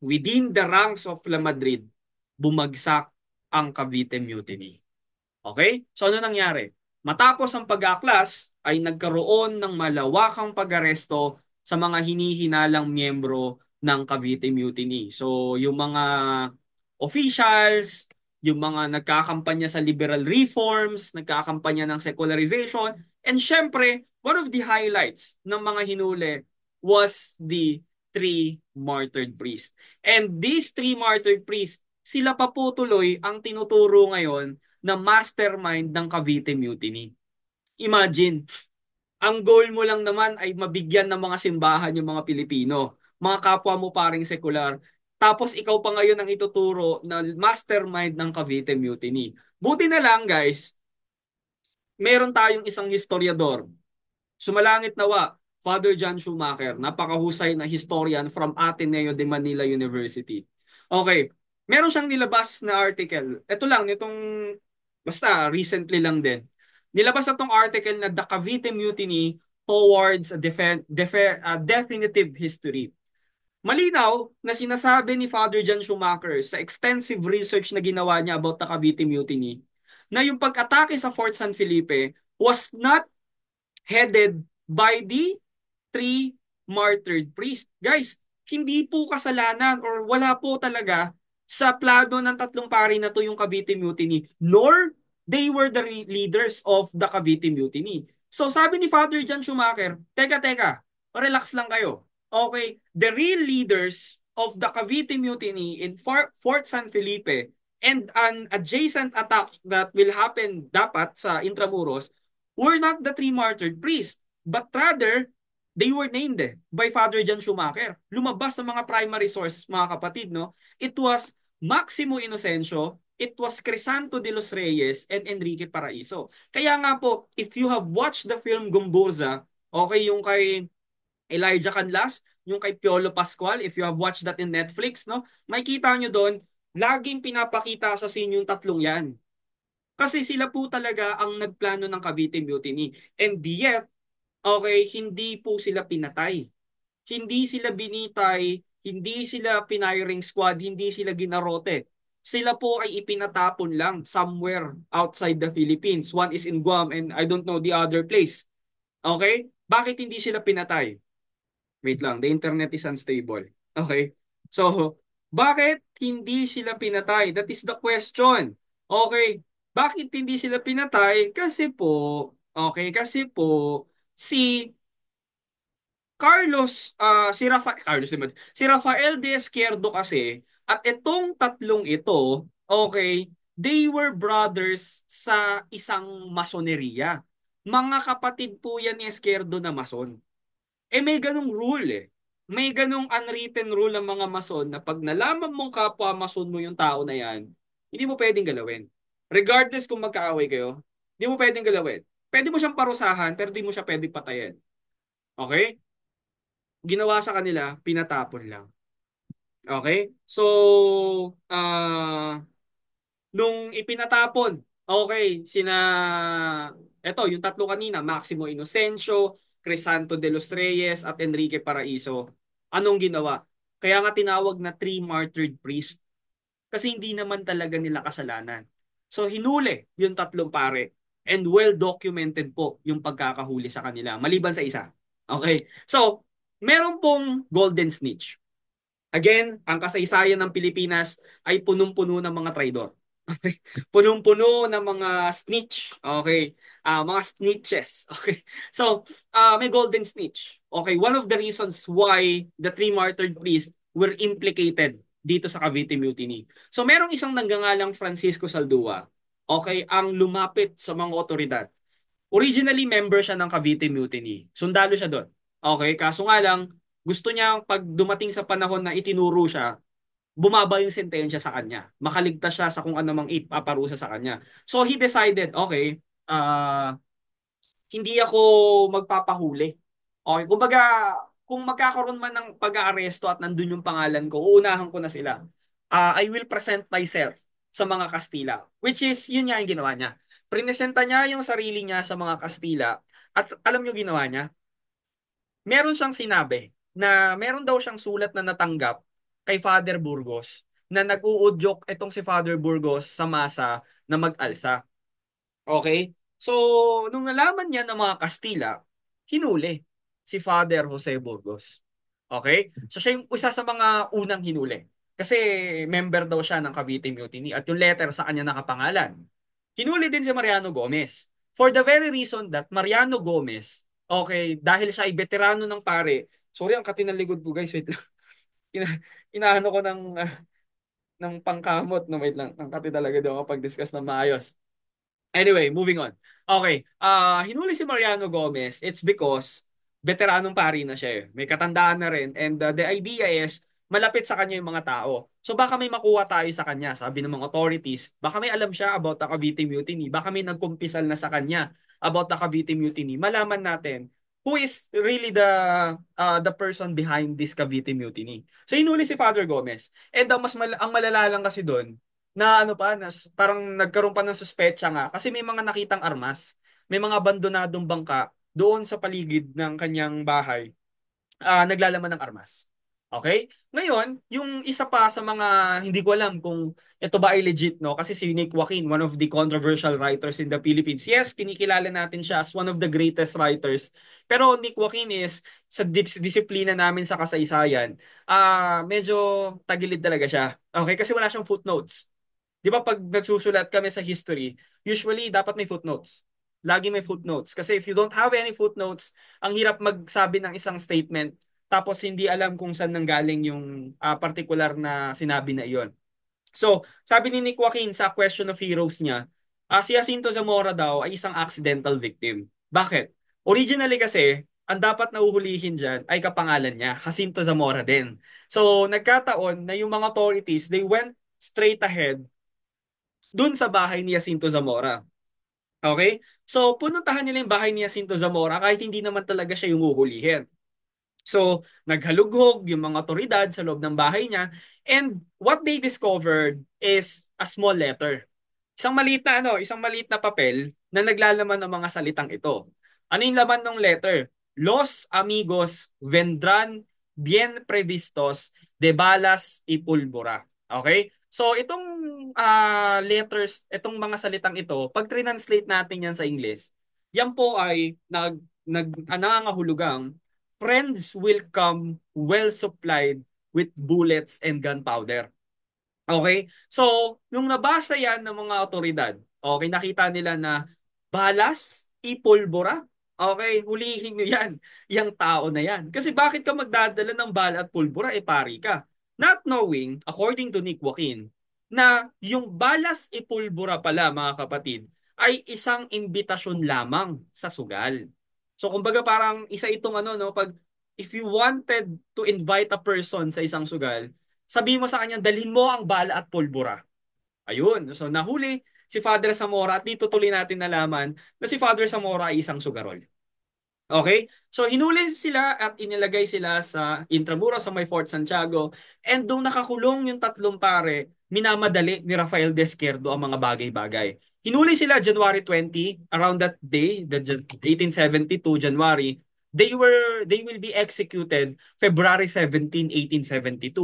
Speaker 1: within the ranks of La Madrid, bumagsak ang Cavite Mutiny. Okay? So ano nangyari? Matapos ang pag-aaklas, ay nagkaroon ng malawakang pag-aresto sa mga hinihinalang miyembro ng Cavite Mutiny. So yung mga officials, yung mga nagkakampanya sa liberal reforms, nagkakampanya ng secularization, and syempre, one of the highlights ng mga hinuli was the three martyred priests. And these three martyred priests, sila pa po tuloy ang tinuturo ngayon na mastermind ng Cavite Mutiny. Imagine, ang goal mo lang naman ay mabigyan ng mga simbahan yung mga Pilipino, mga kapwa mo paring sekular. Tapos ikaw pa ngayon ang ituturo na mastermind ng Cavite Mutiny. Buti na lang guys, meron tayong isang historiador. Sumalangit nawa, Father John Schumacher, napakahusay na historian from Ateneo de Manila University. Okay, meron siyang nilabas na article. Ito lang, nitong, basta recently lang din. Nilabas na tong article na The Cavite Mutiny Towards a Definitive History. Malinaw na sinasabi ni Father John Schumacher sa extensive research na ginawa niya about the Cavite Mutiny na yung pag-atake sa Fort San Felipe was not headed by the three martyred priests. Guys, hindi po kasalanan or wala po talaga sa plano ng tatlong pari na to yung Cavite Mutiny, nor they were the leaders of the Cavite Mutiny. So sabi ni Father John Schumacher, teka, relax lang kayo. Okay, the real leaders of the Cavite Mutiny in Fort San Felipe and an adjacent attack that will happen dapat sa Intramuros were not the three martyred priests, but rather they were named by Father John Schumacher. Lumabas sa mga primary sources, mga kapatid, no? It was Maximo Inocencio, it was Crisanto de los Reyes, and Enrique Paraiso. Kaya nga po, if you have watched the film Gumburza, okay, yung kay Elijah Canlas, yung kay Piolo Pascual, if you have watched that in Netflix, no? Makikita nyo doon, laging pinapakita sa scene yung tatlong yan. Kasi sila po talaga ang nagplano ng Cavite Mutiny. And yet, okay, hindi po sila pinatay. Hindi sila binitay, hindi sila piniring squad, hindi sila ginarote. Sila po ay ipinatapon lang somewhere outside the Philippines. One is in Guam and I don't know the other place. Okay? Bakit hindi sila pinatay? Wait lang, the internet is unstable. Okay? So, bakit hindi sila pinatay? That is the question. Okay, bakit hindi sila pinatay? Kasi po, okay, kasi po, si si Rafael de Izquierdo kasi, at itong tatlong ito, okay, they were brothers sa isang masoneriya. Mga kapatid po yan ni Izquierdo na mason. Eh may ganung rule eh. May ganung unwritten rule ng mga mason na pag nalaman mong kapwa mason mo yung tao na yan, hindi mo pwedeng galawin. Regardless kung magkaaway kayo, hindi mo pwedeng galawin. Pwede mo siyang parusahan pero hindi mo siya pwedeng patayin. Okay? Ginawa sa kanila, pinatapon lang. Okay? So, nung ipinatapon, okay, eto, yung tatlo kanina, Maximo Inocencio, Crisanto de los Reyes, at Enrique Paraiso. Anong ginawa? Kaya nga tinawag na three martyred priest. Kasi hindi naman talaga nila kasalanan. So hinuli yung tatlong pare and well documented po yung pagkakahuli sa kanila maliban sa isa. Okay? So, meron pong golden snitch. Again, ang kasaysayan ng Pilipinas ay punong-puno ng mga traidor. Okay? Punong-puno ng mga snitch. Okay? Mga snitches. Okay? So, may golden snitch. Okay? One of the reasons why the three martyred priests were implicated dito sa Cavite Mutiny. So, merong isang nanggangalang Francisco Saldua. Okay? Ang lumapit sa mga otoridad. Originally, member siya ng Cavite Mutiny. Sundalo siya doon. Okay? Kaso nga lang,
Speaker 2: Gusto niya pag dumating sa panahon na itinuro siya, bumaba yung sentensya sa kanya. Makaligtas siya sa kung ano mang ipaparusa sa kanya. So he decided, okay, hindi ako magpapahuli. Okay, kumbaga, kung magkakaroon man ng pag-aaresto at nandun yung pangalan ko, uunahan ko na sila. I will present myself sa mga Kastila. Which is, yun nga yung ginawa niya. Prinesenta niya yung sarili niya sa mga Kastila. At alam niyo ginawa niya? Meron siyang sinabi na meron daw siyang sulat na natanggap kay Father Burgos na nag-uudyok itong si Father Burgos sa masa na mag-alsa. Okay? So, nung nalaman niya ng mga Kastila, hinuli si Father Jose Burgos. Okay? So, siya yung isa sa mga unang hinuli. Kasi member daw siya ng Cavite Mutiny at yung letter sa kanya nakapangalan. Hinuli din si Mariano Gomez. For the very reason that Mariano Gomez, okay, dahil siya ay veterano ng pare, sorry, ang kati ng likod ko guys, wait lang. Ina- Inaano ko ng pangkamot, no, wait lang. Ang kati talaga daw kapag-discuss ng maayos. Anyway, moving on. Okay, hinuli si Mariano Gomez. It's because veteranong pari na siya eh. May katandaan na rin. And the idea is, malapit sa kanya yung mga tao. So baka may makuha tayo sa kanya, sabi ng mga authorities. Baka may alam siya about the Cavite Mutiny. Baka may nagkumpisal na sa kanya about the Cavite Mutiny. Malaman natin who is really the person behind this Cavite Mutiny. So hinuli si Father Gomez. And ang malala lang kasi doon, na ano pa, parang nagkaroon pa ng suspecha nga kasi may mga nakitang armas, may mga abandonadong bangka doon sa paligid ng kanyang bahay, naglalaman ng armas. Okay? Ngayon, yung isa pa sa mga hindi ko alam kung ito ba ay legit, no? Kasi si Nick Joaquin, one of the controversial writers in the Philippines. Yes, kinikilala natin siya as one of the greatest writers. Pero Nick Joaquin is sa disiplina namin sa kasaysayan, medyo tagilid talaga siya. Okay? Kasi wala siyang footnotes. Di ba pag nagsusulat kami sa history, usually dapat may footnotes. Lagi may footnotes. Kasi if you don't have any footnotes, ang hirap magsabi ng isang statement tapos hindi alam kung saan nanggaling yung particular na sinabi na iyon. So, sabi ni Nick Joaquin sa Question of Heroes niya, si Jacinto Zamora daw ay isang accidental victim. Bakit? Originally kasi, ang dapat nauhulihin dyan ay kapangalan niya, Jacinto Zamora din. So, nagkataon na yung mga authorities, they went straight ahead dun sa bahay ni Jacinto Zamora. Okay? So, pununtahan nila yung bahay ni Jacinto Zamora kahit hindi naman talaga siya yung uhulihin. So, naghalughog yung mga otoridad sa loob ng bahay niya and what they discovered is a small letter. Isang maliit na papel na naglalaman ng mga salitang ito. Ano yung laman ng letter? Los amigos vendrán bien previstos de balas y pólvora. Okay? So itong itong mga salitang ito, pag translate natin yan sa English, yan po ay nangangahulugang friends will come well supplied with bullets and gunpowder. Okay? So, nung nabasa yan ng mga otoridad, okay, nakita nila na balas, ipulbura, okay, hulihin nyo yan, yung tao na yan. Kasi bakit ka magdadala ng bala at pulbura, pari ka. Not knowing, according to Nick Joaquin, na yung balas ipulbura pala, mga kapatid, ay isang imbitasyon lamang sa sugal. So, kumbaga parang isa itong ano, no, pag if you wanted to invite a person sa isang sugal, sabihin mo sa kanya, dalhin mo ang bala at pulbura. Ayun. So nahuli si Father Zamora at dito tuloy natin nalaman na si Father Zamora ay isang sugarol. Okay? So hinuli sila at inilagay sila sa Intramuros sa may Fort Santiago and doon nakakulong yung tatlong pare, minamadali ni Rafael Desquerdo ang mga bagay-bagay. Hinuli sila January 20, around that day, the 1872 January, they will be executed February 17, 1872.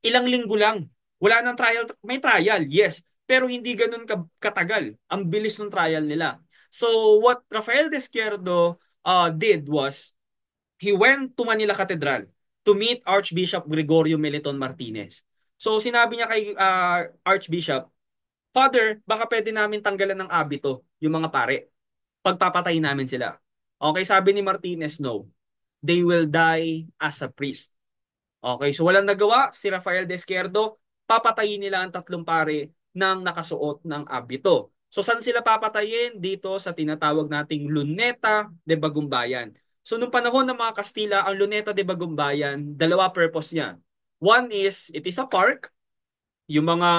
Speaker 2: Ilang linggo lang. Wala nang trial, may trial, yes, pero hindi ganoon katagal. Ang bilis ng trial nila. So what Rafael Desquerdo did was he went to Manila Cathedral to meet Archbishop Gregorio Meliton Martinez. So sinabi niya kay Archbishop, Father, baka pwede namin tanggalan ng abito yung mga pare. Pagpapatayin namin sila. Okay, sabi ni Martinez, no. They will die as a priest. Okay, so walang nagawa si Rafael Desquerdo, papatayin nila ang tatlong pare ng nakasuot ng abito. So saan sila papatayin? Dito sa tinatawag nating Luneta de Bagumbayan. So nung panahon ng mga Kastila, ang Luneta de Bagumbayan, dalawa purpose niya. One is, it is a park, yung mga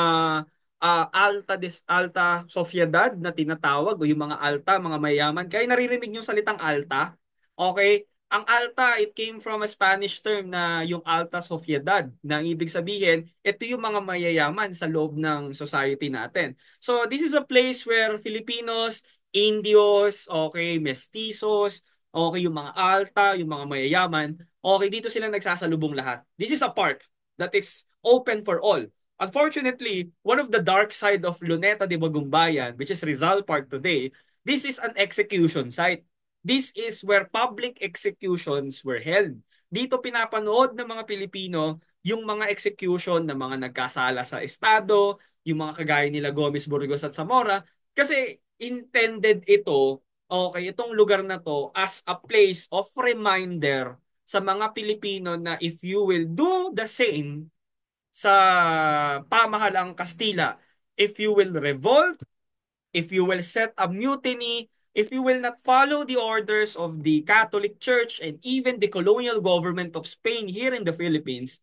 Speaker 2: alta sociedad na tinatawag o yung mga alta, mga mayaman. Kaya naririnig yung salitang alta. Okay? Ang alta, it came from a Spanish term na yung alta sociedad. Na ang ibig sabihin, ito yung mga mayayaman sa loob ng society natin. So this is a place where Filipinos, Indios, okay, mestizos, okay, yung mga alta, yung mga mayayaman, okay, dito sila nagsasalubong lahat. This is a park that is open for all. Unfortunately, one of the dark side of Luneta de Bagumbayan, which is Rizal Park today, this is an execution site. This is where public executions were held. Dito pinapanood ng mga Pilipino yung mga execution ng mga nagkasala sa estado, yung mga kagaya nila Gomez, Burgos at Zamora, kasi intended ito, okay, itong lugar na to as a place of reminder sa mga Pilipino na if you will do the same sa pamahalang Kastila. If you will revolt, if you will set a mutiny, if you will not follow the orders of the Catholic Church and even the colonial government of Spain here in the Philippines,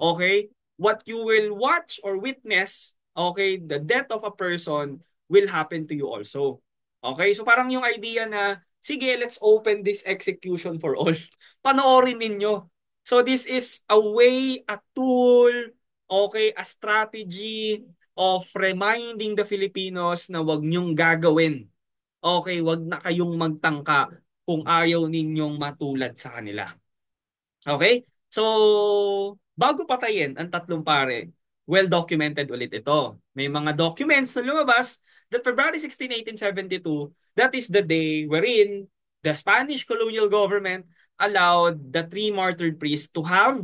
Speaker 2: okay, what you will watch or witness, okay, the death of a person will happen to you also. Okay, so parang yung idea na, sige, let's open this execution for all. Panoorin ninyo. So this is a way, a tool, okay, a strategy of reminding the Filipinos na wag niyong gagawin. Okay, wag na kayong magtangka kung ayaw ninyong matulad sa kanila. Okay? So, bago patayin ang tatlong pare, well documented ulit ito. May mga documents na lumabas that February 16, 1872, that is the day wherein the Spanish colonial government allowed the three martyred priests to have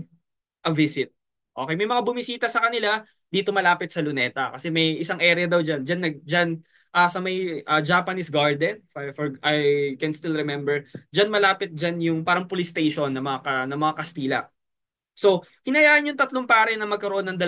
Speaker 2: a visit. Okay, may mga bumisita sa kanila dito malapit sa Luneta kasi may isang area daw diyan. Sa may Japanese garden, I can still remember. Diyan malapit diyan yung parang police station ng mga Kastila. So, hinayaan yung tatlong pare na magkaroon ng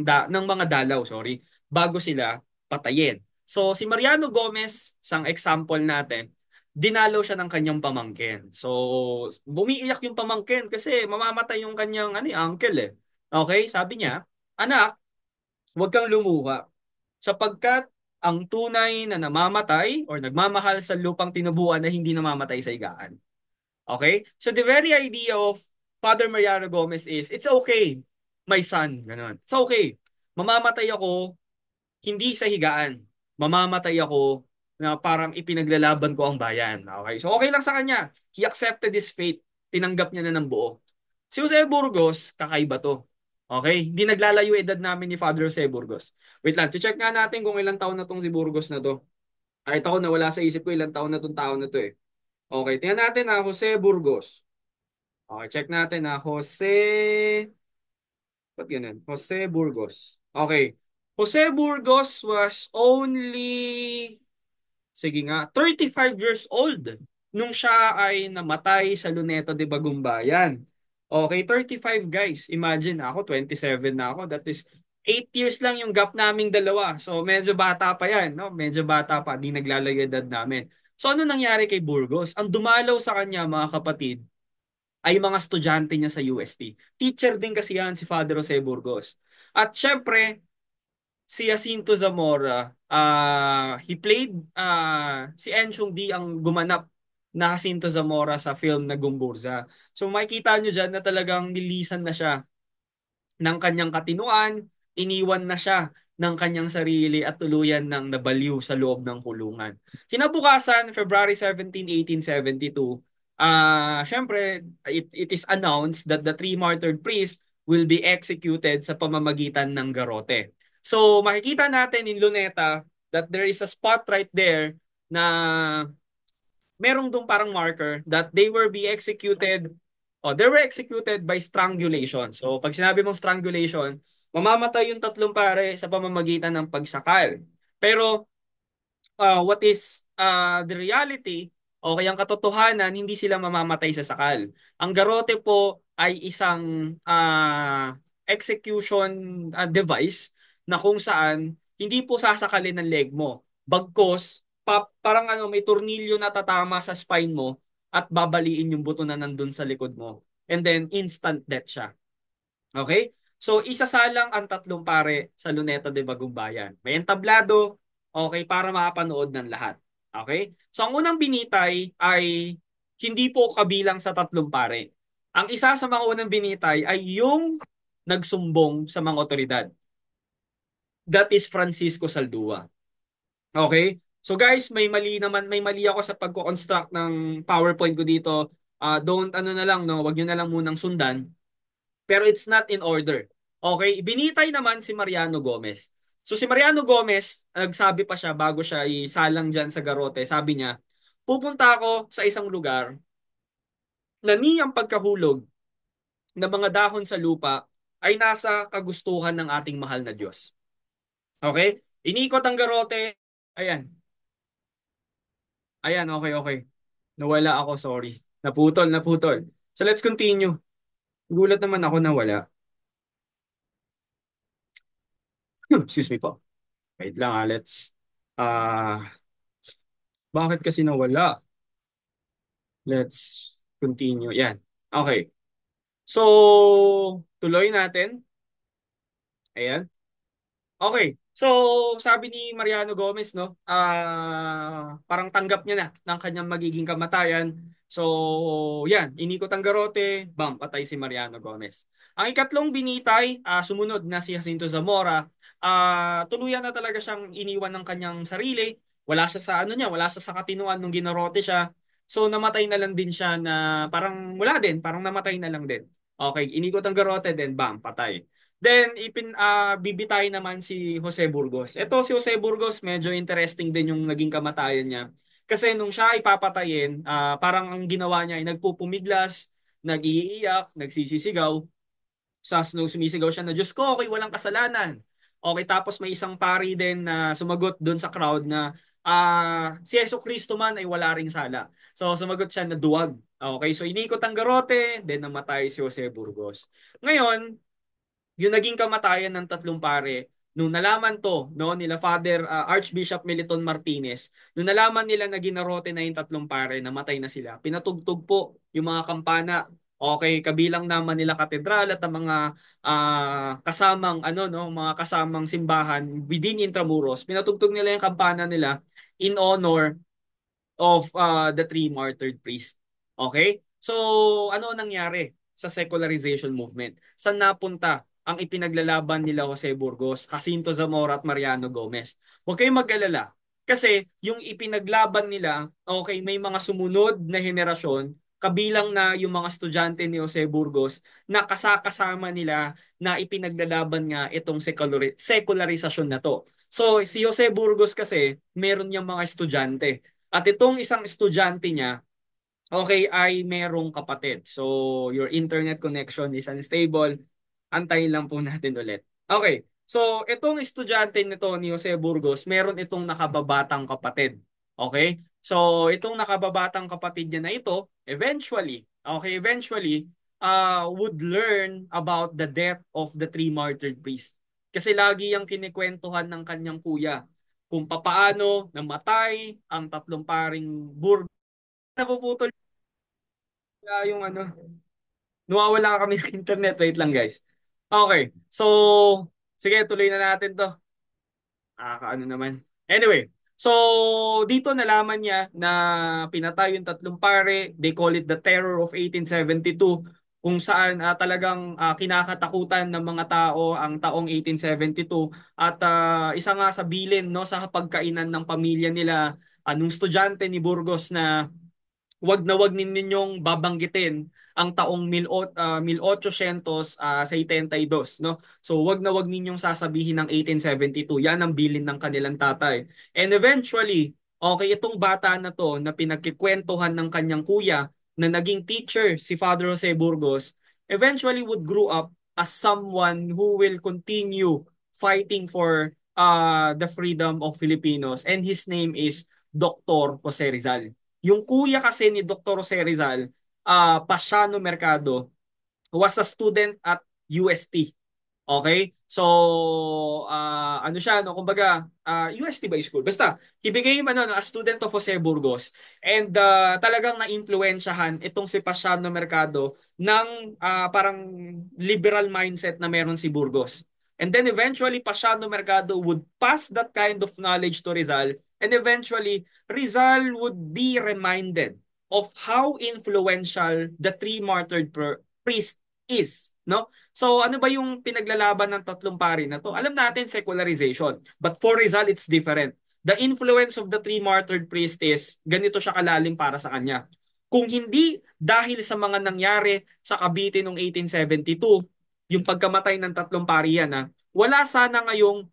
Speaker 2: ng mga dalaw, sorry, bago sila patayin. So, si Mariano Gomez, isang example natin, dinalaw siya ng kanyang pamangkin. So, bumiiyak yung pamangkin kasi mamamatay yung kanyang uncle eh. Okay, sabi niya, anak, huwag kang lumuha sapagkat ang tunay na namamatay or nagmamahal sa lupang tinubuan na hindi namamatay sa higaan. Okay? So the very idea of Father Mariano Gomez is, it's okay, my son. Ganun. It's okay. Mamamatay ako, hindi sa higaan. Mamamatay ako na parang ipinaglalaban ko ang bayan. Okay? So okay lang sa kanya. He accepted his fate. Tinanggap niya na ng buo. Si Jose Burgos, kakaiba to. Okay? Hindi naglalayo edad namin ni Father Jose Burgos. Wait lang, check nga natin kung ilang taon na tong si Burgos na to. Ay, ito ko na wala sa isip ko ilang taon na tong tao na to eh. Okay, tingnan natin na Jose Burgos. Okay, check natin na Jose... Ba't ganun? Jose Burgos. Okay. Jose Burgos was only, sige nga, 35 years old nung siya ay namatay sa Luneta de Bagumbayan. Okay, 35 guys. Imagine ako, 27 na ako. That is 8 years lang yung gap naming dalawa. So medyo bata pa yan, no? Medyo bata pa, di naglalagay edad namin. So ano nangyari kay Burgos? Ang dumalaw sa kanya, mga kapatid, ay mga estudyante niya sa UST. Teacher din kasi yan si Father Jose Burgos. At syempre, si Jacinto Zamora, he played, si Enchong D ang gumanap na Jacinto Zamora sa film na Gumburza. So makikita nyo dyan na talagang nilisan na siya ng kanyang katinuan, iniwan na siya ng kanyang sarili at tuluyan ng nabaliw sa loob ng kulungan. Kinabukasan, February 17, 1872, syempre, it is announced that the three martyred priests will be executed sa pamamagitan ng garote. So, makikita natin in Luneta that there is a spot right there na merong dong parang marker that they were be executed they were executed by strangulation. So, pag sinabi mong strangulation, mamamatay yung tatlong pare sa pamamagitan ng pagsakal. Pero, what is the reality o kayang katotohanan, hindi sila mamamatay sa sakal. Ang garote po ay isang execution device na kung saan hindi po sasakalin ng leg mo. Bagkos, parang may tornilyo na tatama sa spine mo at babaliin yung buto na nandun sa likod mo. And then instant death siya. Okay? So isasalang ang tatlong pare sa Luneta de Bagumbayan. May entablado, okay, para makapanood ng lahat. Okay? So ang unang binitay ay hindi po kabilang sa tatlong pare. Ang isa sa mga unang binitay ay yung nagsumbong sa mga otoridad. That is Francisco Saldua. Okay? So guys, may mali ako sa pagko-construct ng PowerPoint ko dito. Don't ano na lang no, wag niyo na lang munang sundan. Pero it's not in order. Okay? Binitay naman si Mariano Gomez. So si Mariano Gomez, nagsabi pa siya bago siya isalang diyan sa Garote, sabi niya, pupunta ako sa isang lugar na niyang pagkahulog ng mga dahon sa lupa ay nasa kagustuhan ng ating mahal na Diyos. Okay? Inikot ang Garote. Ayan. Ayan, okay, okay. Nawala ako, sorry. Naputol, naputol. So let's continue. Gulat naman ako na wala. Excuse me po. Wait lang let's... bakit kasi nawala? Let's continue. Yan. Okay. So, tuloy natin. Ayan. Okay. So, sabi ni Mariano Gomez, no, parang tanggap niya na ng kanyang magiging kamatayan. So, yan, inikot ang Garote, bam, patay si Mariano Gomez. Ang ikatlong binitay, sumunod na si Jacinto Zamora, tuluyan na talaga siyang iniwan ng kanyang sarili. Wala siya sa ano niya, wala siya sa katinuan nung ginarote siya. So, namatay na lang din siya na parang wala din, parang namatay na lang din. Okay, inikot ang Garote, then bam, patay. Then bibitay naman si Jose Burgos. Ito si Jose Burgos, medyo interesting din yung naging kamatayan niya. Kasi nung siya ay papatayin, parang ang ginawa niya ay nagpupumiglas, nag-iiyak, nagsisisigaw. Sumisigaw siya na, Diyos ko, okay, walang kasalanan. Okay, tapos may isang pari din na sumagot doon sa crowd na si Yeso Cristo man ay wala ring sala. So sumagot siya na duwag. Okay, so inikot ang Garote, then namatay si Jose Burgos. Ngayon, yung naging kamatayan ng tatlong pare, nung nalaman to, no, nila Father Archbishop Meliton Martinez, nung nalaman nila na ginarote na yung tatlong pare, namatay na sila, pinatugtog po yung mga kampana. Okay, kabilang naman nila katedral at ang mga kasamang ano no, mga kasamang simbahan within Intramuros. Pinatugtog nila yung kampana nila in honor of the three martyred priests. Okay? So, ano nangyari sa secularization movement? Saan napunta ang ipinaglalaban nila Jose Burgos, Jacinto Zamora at Mariano Gomez? Huwag kayong mag-alala. Kasi yung ipinaglaban nila, okay, may mga sumunod na henerasyon, kabilang na yung mga estudyante ni Jose Burgos na kasakasama nila na ipinaglalaban nga itong secularisasyon na to. So, si Jose Burgos kasi, meron niyang mga estudyante. At itong isang estudyante niya, okay, ay merong kapatid. So, your internet connection is unstable. Antayin lang po natin ulit. Okay. So, itong estudyante nito ni Jose Burgos, meron itong nakababatang kapatid. Okay? So, itong nakababatang kapatid niya na ito, eventually, would learn about the death of the three martyred priests. Kasi lagi yung kinikwentuhan ng kanyang kuya kung papaano namatay ang tatlong paring Burgos. Napuputol yung ano, nawawala kami ng internet. Wait lang guys. Okay, so sige, tuloy na natin to. Kaano naman. Anyway, so dito nalaman niya na pinatay yung tatlong pare. They call it the Terror of 1872, kung saan talagang kinakatakutan ng mga tao ang taong 1872 at isa nga sa bilin no sa pagkainan ng pamilya nila anong estudyante ni Burgos na wag ninyong babanggitin ang taong 1872, no? So wag na wag ninyong sasabihin ng 1872. Yan ang bilin ng kanilang tatay. And eventually, okay, itong bata na to na pinagkikwentuhan ng kanyang kuya na naging teacher si Father Jose Burgos, eventually would grow up as someone who will continue fighting for the freedom of Filipinos, and his name is Dr. Jose Rizal. Yung kuya kasi ni Dr. Jose Rizal, Pasiano Mercado, was a student at UST. Okay? So, ano siya, no? Kumbaga, UST ba yung school? Basta, he became a student of Jose Burgos and talagang na-influensyahan itong si Pasiano Mercado ng parang liberal mindset na meron si Burgos. And then eventually, Pasiano Mercado would pass that kind of knowledge to Rizal and eventually, Rizal would be reminded of how influential the three martyred priest is. No? So ano ba yung pinaglalaban ng tatlong pari na to? Alam natin secularization. But for Rizal, it's different. The influence of the three martyred priests is ganito siya kalalim para sa kanya. Kung hindi dahil sa mga nangyari sa Cavite noong 1872, yung pagkamatay ng tatlong pari yan, wala sana ngayong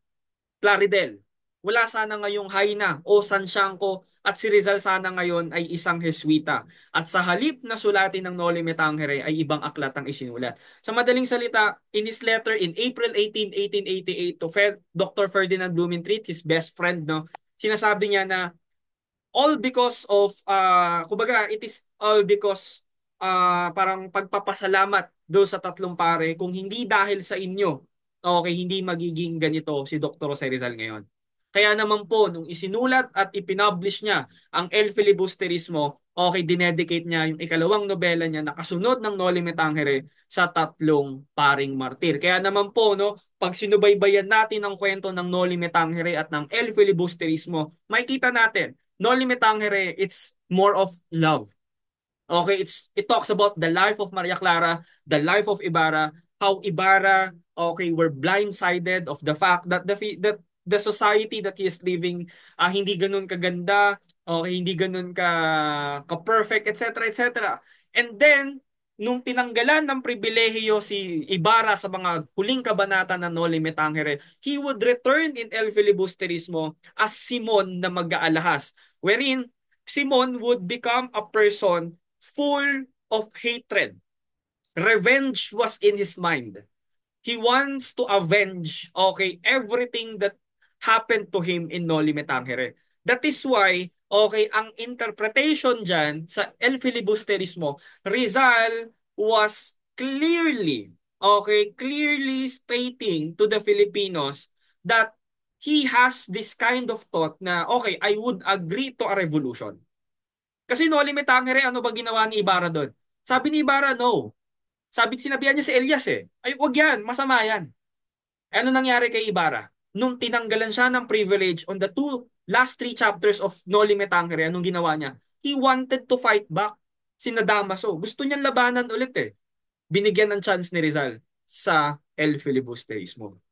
Speaker 2: Plaridel. Wala sana ngayong Haina o Sansiangco at si Rizal sana ngayon ay isang Heswita. At sa halip na sulatin ng Noli Me Tangere ay ibang aklat ang isinulat. Sa madaling salita, in his letter in April 18, 1888 to Dr. Ferdinand Blumentritt, his best friend, no, sinasabi niya na all because of kumbaga it is all because parang pagpapasalamat do sa tatlong pare kung hindi dahil sa inyo okay hindi magiging ganito si Dr. Jose Rizal ngayon. Kaya naman po nung isinulat at ipinublish niya ang El Filibusterismo, okay dinedicate niya yung ikalawang nobela niya na kasunod ng Noli Me Tangere sa tatlong paring martir. Kaya naman po no, pag sinubaybayan natin ang kwento ng Noli Me Tangere at ng El Filibusterismo, makikita natin Noli Me Tangere, it's more of love. Okay, it talks about the life of Maria Clara, the life of Ibarra, how Ibarra, okay, were blindsided of the fact that the society that he is living hindi ganun kaganda, okay, hindi ganun ka perfect, etc. etc. And then nung tinanggalan ng pribilehiyo si Ibarra sa mga huling kabanata ng Noli Me Tangere, he would return in El Filibusterismo as Simon na mag-aalahas, wherein Simon would become a person full of hatred. Revenge was in his mind. He wants to avenge, okay, everything that happened to him in Noli Me Tangere. That is why, okay, ang interpretation dyan sa El Filibusterismo, Rizal was clearly, okay, clearly stating to the Filipinos that he has this kind of thought na, okay, I would agree to a revolution. Kasi Noli Me Tangere, ano ba ginawa ni Ibarra doon? Sabi ni Ibarra, no. Sinabihan niya si Elias eh. Ay, wag yan, masama yan. Ano nangyari kay Ibarra? Nung tinanggalan siya ng privilege on the last three chapters of Noli Me Tangere, anong ginawa niya? He wanted to fight back. Sina Damaso. Gusto niyang labanan ulit eh. Binigyan ng chance ni Rizal sa El Filibusterismo.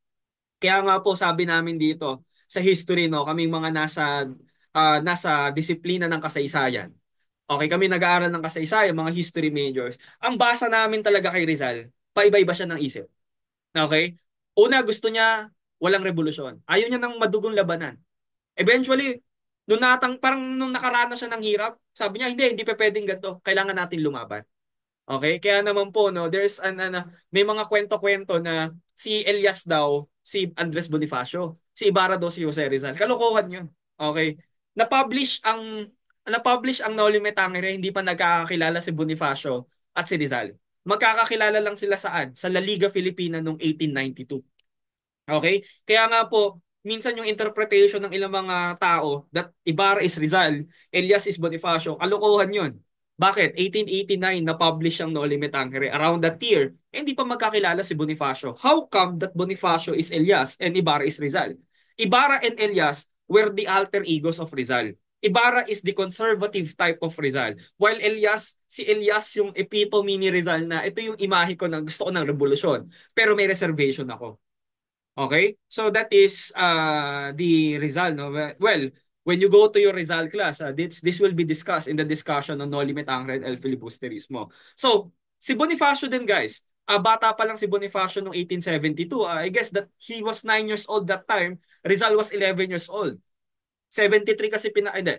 Speaker 2: Kaya nga po sabi namin dito sa history no, kaming mga nasa disiplina ng kasaysayan. Okay, kami nag-aaral ng kasaysayan, mga history majors. Ang basa namin talaga kay Rizal, paiba-iba siya ng isip. Okay? Una, gusto niya walang revolusyon. Ayaw niya ng madugong labanan. Eventually, parang nung nakaranas siya ng hirap, sabi niya, hindi pa pwedeng ganito. Kailangan natin lumaban. Okay? Kaya naman po, no, may mga kwento-kwento na si Elias daw, si Andres Bonifacio, si Ibarra daw si Jose Rizal. Kalokohan yun. Okay? Na-publish ang na-publish ang Noli Me Tangere, hindi pa nagkakakilala si Bonifacio at si Rizal. Magkakakilala lang sila saan? Sa La Liga Filipina noong 1892. Okay? Kaya nga po, minsan yung interpretation ng ilang mga tao that Ibarra is Rizal, Elias is Bonifacio, kalokohan yun. Bakit? 1889 na-publish ang Noli Me Tangere. Around that year, hindi pa magkakilala si Bonifacio. How come that Bonifacio is Elias and Ibarra is Rizal? Ibarra and Elias were the alter egos of Rizal. Ibarra is the conservative type of Rizal. While si Elias yung epitome ni Rizal na ito yung imahe ko na gusto ko ng revolusyon. Pero may reservation ako. Okay? So that is the Rizal. No? Well, when you go to your Rizal class, this will be discussed in the discussion on Noli Me Tangere and El Filibusterismo. So, si Bonifacio din guys, bata pa lang si Bonifacio noong 1872. I guess that he was 9 years old that time. Rizal was 11 years old. 73 kasi hindi.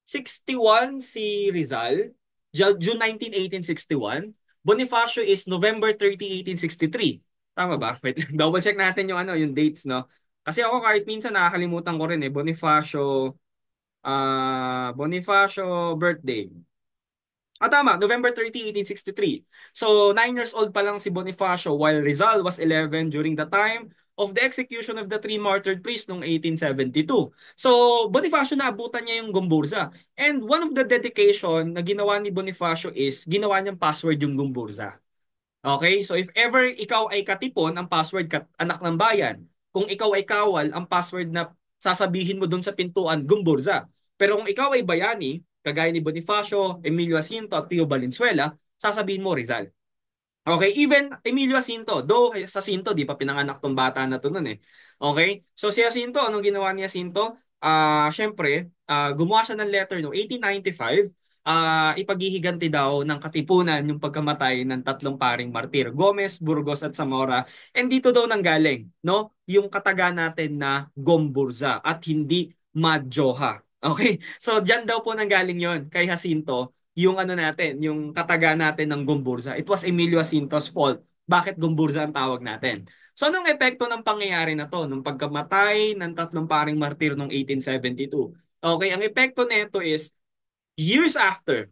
Speaker 2: 61 si Rizal, June 19, 1861. Bonifacio is November 30, 1863. Tama ba? Wait, double check natin yung yung dates, no? Kasi ako kahit minsan nakakalimutan ko rin eh Bonifacio birthday. Tama, November 30, 1863. So, 9 years old pa lang si Bonifacio while Rizal was 11 during the time of the execution of the three martyred priests noong 1872. So, Bonifacio naabutan niya yung Gomburza. And one of the dedication na ginawa ni Bonifacio is ginawa niyang password yung Gomburza. Okay? So if ever ikaw ay katipon, ang password anak ng bayan. Kung ikaw ay kawal, ang password na sasabihin mo doon sa pintuan, Gumburza. Pero kung ikaw ay bayani, kagaya ni Bonifacio, Emilio Jacinto at Pio Valenzuela, sasabihin mo Rizal. Okay, even Emilio Jacinto, though sa Jacinto, di pa pinanganak tong bata na to nun eh. Okay, so si Jacinto, anong ginawa ni Jacinto? Syempre, gumawa siya ng letter no 1895, ipaghihiganti daw ng katipunan yung pagkamatay ng tatlong paring martir, Gomez, Burgos at Zamora. And dito daw nanggaling, no? Yung kataga natin na Gomburza at hindi Madjoha. Okay, so diyan daw po nanggaling yon kay Jacinto yung ano natin, yung kataga natin ng Gumburza. It was Emilio Jacinto's fault. Bakit Gumburza ang tawag natin? So anong epekto ng pangyayari na to nung pagkamatay ng tatlong paring martir noong 1872? Okay, ang epekto nito is years after,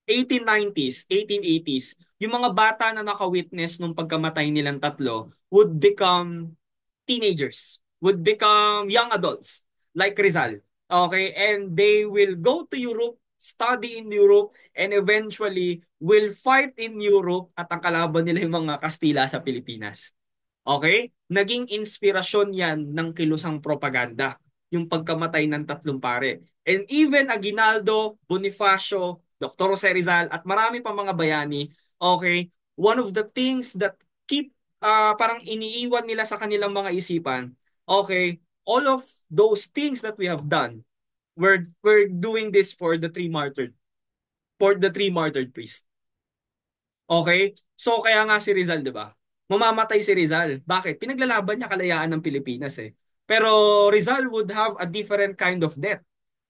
Speaker 2: 1890s, 1880s, yung mga bata na naka-witness nung pagkamatay nilang tatlo would become teenagers, would become young adults like Rizal. Okay, and they will go to Europe, study in Europe, and eventually will fight in Europe at ang kalaban nila yung mga Kastila sa Pilipinas. Okay? Naging inspirasyon yan ng kilusang propaganda, yung pagkamatay ng tatlong pare. And even Aguinaldo, Bonifacio, Dr. Jose Rizal, at marami pang mga bayani, okay, one of the things that keep parang iniiwan nila sa kanilang mga isipan, okay, all of those things that we have done, we're doing this for the three martyred priests. Okay? So kaya nga si Rizal, 'di ba? Mamamatay si Rizal. Bakit? Pinaglalaban niya kalayaan ng Pilipinas eh. Pero Rizal would have a different kind of death.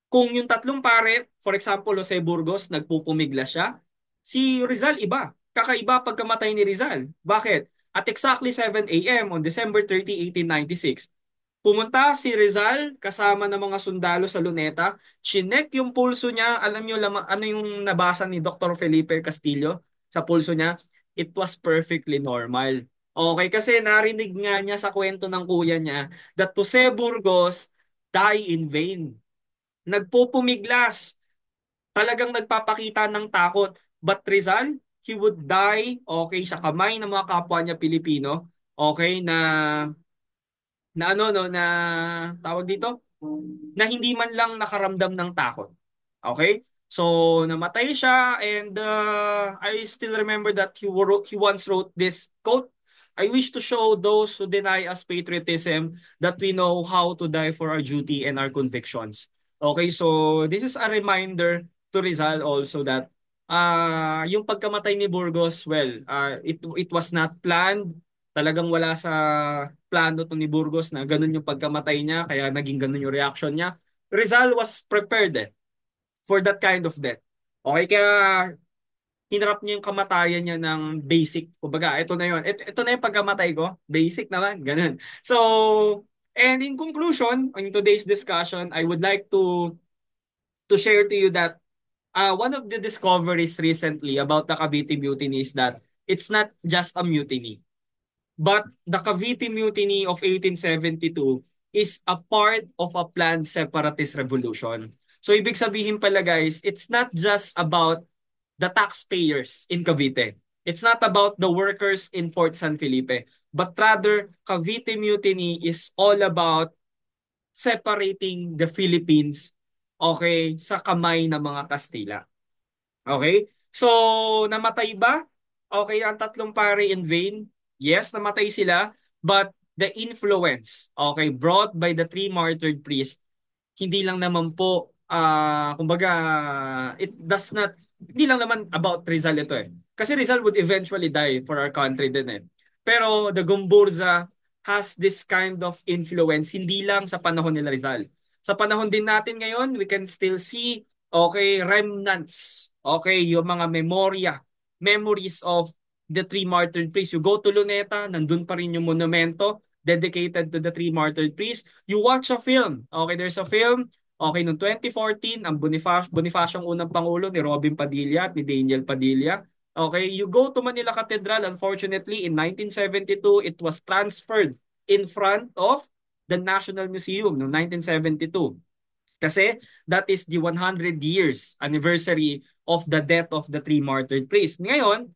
Speaker 2: Kung yung tatlong pare, for example, Jose Burgos, nagpupumigla siya, si Rizal iba. Kakaiba pagkamatay ni Rizal. Bakit? At exactly 7 a.m. on December 30, 1896, pumunta si Rizal kasama ng mga sundalo sa Luneta, chinek yung pulso niya, alam niyo ano yung nabasa ni Dr. Felipe Castillo sa pulso niya? It was perfectly normal. Okay, kasi narinig nga niya sa kwento ng kuya niya that Jose Burgos die in vain. Nagpupumiglas, talagang nagpapakita ng takot. But Rizal, he would die, okay, sa kamay ng mga kapwa niya Pilipino, okay, na ano no na tawag dito na hindi man lang nakaramdam ng takot. Okay? So namatay siya and I still remember that he once wrote this quote. I wish to show those who deny us patriotism that we know how to die for our duty and our convictions. Okay, so this is a reminder to Rizal also that yung pagkamatay ni Burgos, well, it was not planned. Talagang wala sa plano to ni Burgos na ganun yung pagkamatay niya, kaya naging ganun yung reaction niya. Rizal was prepared for that kind of death. Okay, kaya hinarap niya yung kamatayan niya ng basic. Kumbaga, ito na yun. Ito na yung pagkamatay ko. Basic naman, ganun. So, and in conclusion, in today's discussion, I would like to share to you that one of the discoveries recently about the Cavite Mutiny is that it's not just a mutiny. But the Cavite Mutiny of 1872 is a part of a planned separatist revolution. So ibig sabihin pala guys, it's not just about the taxpayers in Cavite. It's not about the workers in Fort San Felipe. But rather, Cavite Mutiny is all about separating the Philippines, okay, sa kamay ng mga Kastila. Okay? So, namatay ba? Okay, ang tatlong pare in vain? Yes, namatay sila. But the influence, okay, brought by the three martyred priests, hindi lang naman po, kumbaga, it does not, hindi lang naman about Rizal ito eh. Kasi Rizal would eventually die for our country din eh. Pero the Gumburza has this kind of influence, hindi lang sa panahon nila Rizal. Sa panahon din natin ngayon, we can still see, okay, remnants, okay, yung mga memories of the three martyred priests. You go to Luneta, nandun pa rin yung monumento dedicated to the three martyred priests. You watch a film, okay, there's a film, Okay, noong 2014, ang Bonifacio ang unang pangulo ni Robin Padilla at ni Daniel Padilla. Okay, you go to Manila Cathedral, unfortunately, in 1972, it was transferred in front of the National Museum noong 1972. Kasi that is the 100 years anniversary of the death of the three martyred priests. Ngayon,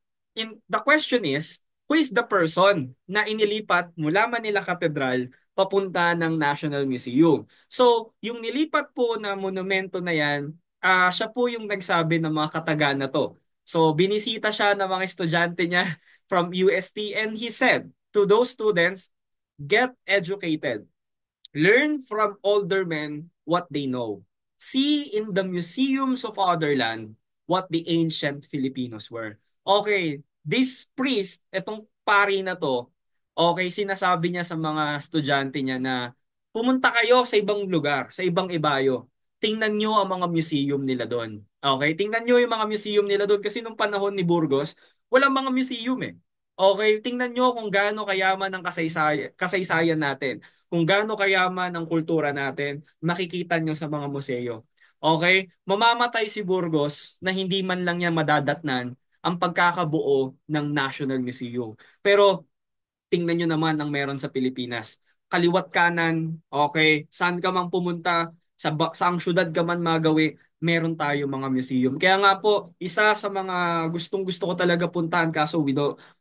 Speaker 2: the question is, who is the person na inilipat mula Manila Cathedral papunta ng National Museum? So, yung nilipat po na monumento na yan, siya po yung nagsabi ng mga kataga na to. So, binisita siya ng mga estudyante niya from UST and he said to those students, get educated. Learn from older men what they know. See in the museums of other land what the ancient Filipinos were. Okay, this priest, etong pari na to, okay, sinasabi niya sa mga estudyante niya na pumunta kayo sa ibang lugar, sa ibang ibayo. Tingnan niyo ang mga museum nila doon. Okay, tingnan niyo yung mga museum nila doon kasi nung panahon ni Burgos, walang mga museum eh. Okay, tingnan niyo kung gaano kayaman ang kasaysayan natin, kung gaano kayaman ang kultura natin, makikita nyo sa mga museo. Okay? Mamamatay si Burgos na hindi man lang niya madadatnan ang pagkakabuo ng National Museum. Pero tingnan nyo naman ang meron sa Pilipinas. Kaliwat kanan, okay, saan ka mang pumunta, saang syudad ka man magawi, meron tayo mga museum. Kaya nga po, isa sa mga gustong-gusto ko talaga puntahan kaso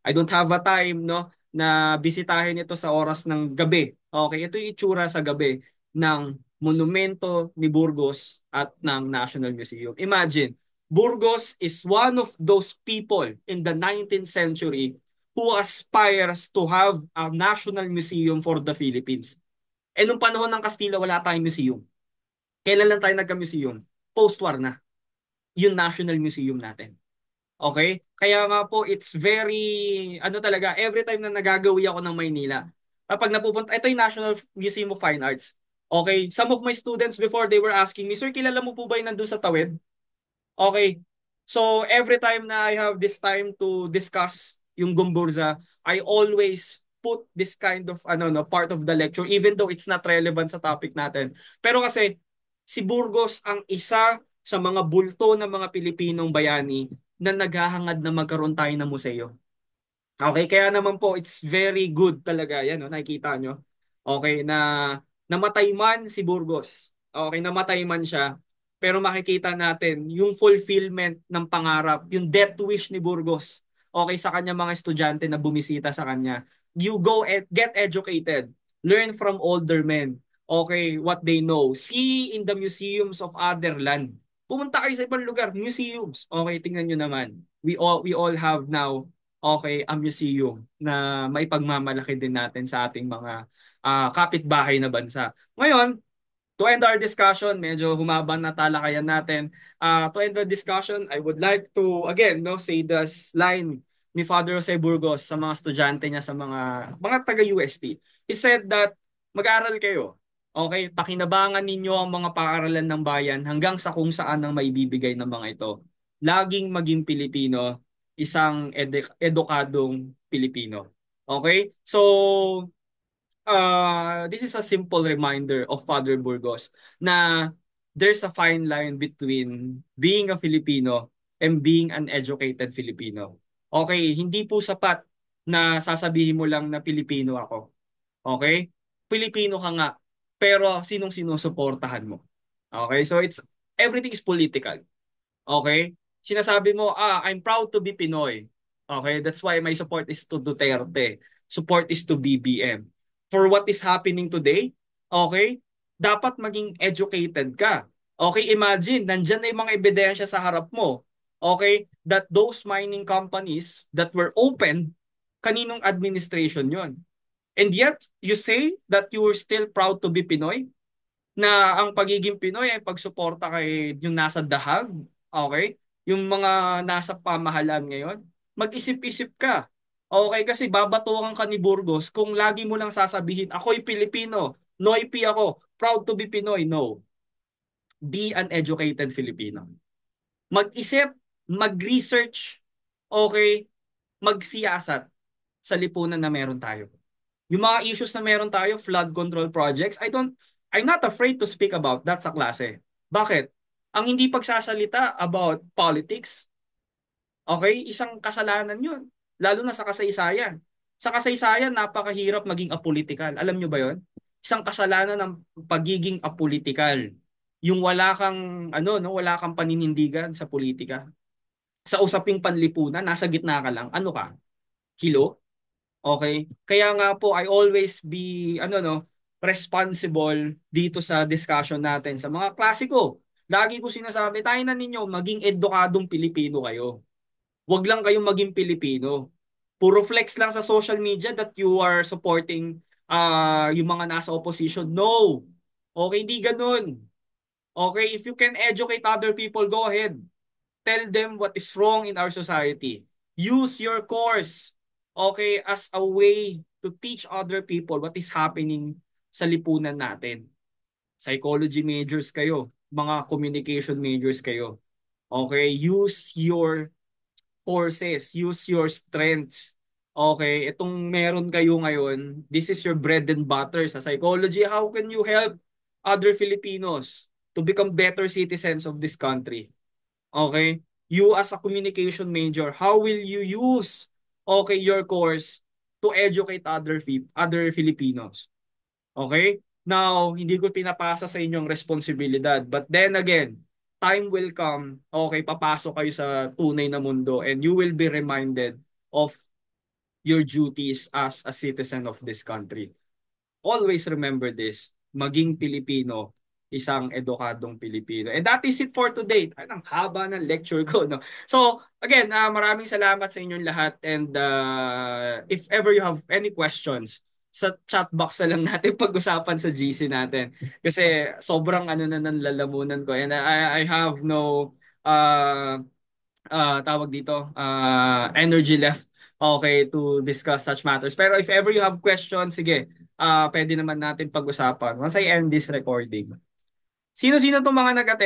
Speaker 2: I don't have a time, no, na bisitahin ito sa oras ng gabi. Okay, ito yung itsura sa gabi ng monumento ni Burgos at ng National Museum. Imagine, Burgos is one of those people in the 19th century who aspires to have a national museum for the Philippines. Eh nung panahon ng Kastila, wala tayong museum. Kailan lang tayo nagka-museum? Post-war na. Yung National Museum natin. Okay? Kaya nga po, it's very, ano talaga, every time na nagagawi ako ng Maynila, kapag napupunta, ito yung National Museum of Fine Arts. Okay? Some of my students before, they were asking me, Sir, kilala mo po ba yung nandun sa Tawid? Okay. So every time na I have this time to discuss yung Gumburza, I always put this kind of part of the lecture even though it's not relevant sa topic natin. Pero kasi si Burgos ang isa sa mga bulto ng mga Pilipinong bayani na naghahangad na magkaroon tayo ng museo. Okay, kaya naman po it's very good talaga. Yan, no, nakikita nyo. Okay, na namatay man si Burgos. Okay, namatay man siya. Pero makikita natin yung fulfillment ng pangarap, yung death wish ni Burgos. Okay, sa kanya mga estudyante na bumisita sa kanya. You go and get educated. Learn from older men. Okay, what they know. See in the museums of other land. Pumunta kayo sa ibang lugar, museums. Okay, tingnan nyo naman. We all have now okay ang museum na maipagmamalaki din natin sa ating mga kapitbahay na bansa. Ngayon, to end our discussion, medyo humaba na talakayan natin. To end the discussion, I would like to again no say this line ni Father Jose Burgos sa mga estudyante niya sa mga taga-UST. He said that mag-aaral kayo. Okay, pakinabangan ninyo ang mga paaralan ng bayan hanggang sa kung saan ang maibibigay ng mga ito. Laging maging Pilipino, isang edukadong Pilipino. Okay? So, this is a simple reminder of Father Burgos na there's a fine line between being a Filipino and being an educated Filipino. Okay, hindi po sapat na sasabihin mo lang na Pilipino ako. Okay? Pilipino ka nga, pero sinong sinusuportahan mo? Okay, so everything is political. Okay? Sinasabi mo, I'm proud to be Pinoy. Okay? That's why my support is to Duterte. Support is to BBM. For what is happening today, okay? Dapat maging educated ka. Okay, imagine, nandyan na yung mga ebidensya sa harap mo. Okay? That those mining companies that were opened, kaninong administration yon? And yet, you say that you are still proud to be Pinoy? Na ang pagiging Pinoy ay pagsuporta kay yung nasa dahag, okay? Yung mga nasa pamahalaan ngayon, mag-isip-isip ka. Okay, kasi babatukan ka ni Burgos kung lagi mo lang sasabihin, ako'y Pilipino, Noipi ako, proud to be Pinoy. No. Be an educated Filipino. Mag-isip, mag-research, okay, magsiyasat sa lipunan na meron tayo. Yung mga issues na meron tayo, flood control projects, I'm not afraid to speak about that sa klase. Bakit? Ang hindi pagsasalita about politics, okay, isang kasalanan yun. Lalo na sa kasaysayan. Sa kasaysayan, napakahirap maging apolitical. Alam nyo ba yon? Isang kasalanan ng pagiging apolitical. Yung wala kang, ano, no, wala kang paninindigan sa politika. Sa usaping panlipunan, nasa gitna ka lang. Ano ka? Kilo? Okay? Kaya nga po, I always be, ano no, responsible dito sa discussion natin sa mga klasiko. Lagi ko sinasabi, tayo na ninyo, maging edukadong Pilipino kayo. Huwag lang kayong maging Pilipino. Puro flex lang sa social media that you are supporting yung mga nasa opposition. No. Okay, hindi ganun. Okay, if you can educate other people, go ahead. Tell them what is wrong in our society. Use your course, okay, as a way to teach other people what is happening sa lipunan natin. Psychology majors kayo, mga communication majors kayo. Okay, use your courses, use your strengths. Okay, itong meron kayo ngayon, this is your bread and butter sa psychology. How can you help other Filipinos to become better citizens of this country? Okay? You as a communication major, how will you use your course to educate other Filipinos? Okay? Now, hindi ko pinapasa sa inyong responsibilidad. But then again, time will come, okay, papasok kayo sa tunay na mundo and you will be reminded of your duties as a citizen of this country. Always remember this, maging Pilipino, isang edukadong Pilipino. And that is it for today. Ay, ang haba ng lecture ko, no? So, again, maraming salamat sa inyong lahat. And if ever you have any questions, sa chat box na lang natin pag-usapan sa GC natin. Kasi sobrang ano na ng lalamunan ko. And I have no tawag dito, energy left, okay, to discuss such matters. Pero if ever you have questions, sige, pwede naman natin pag-usapan once I end this recording. Sino-sino itong mga nag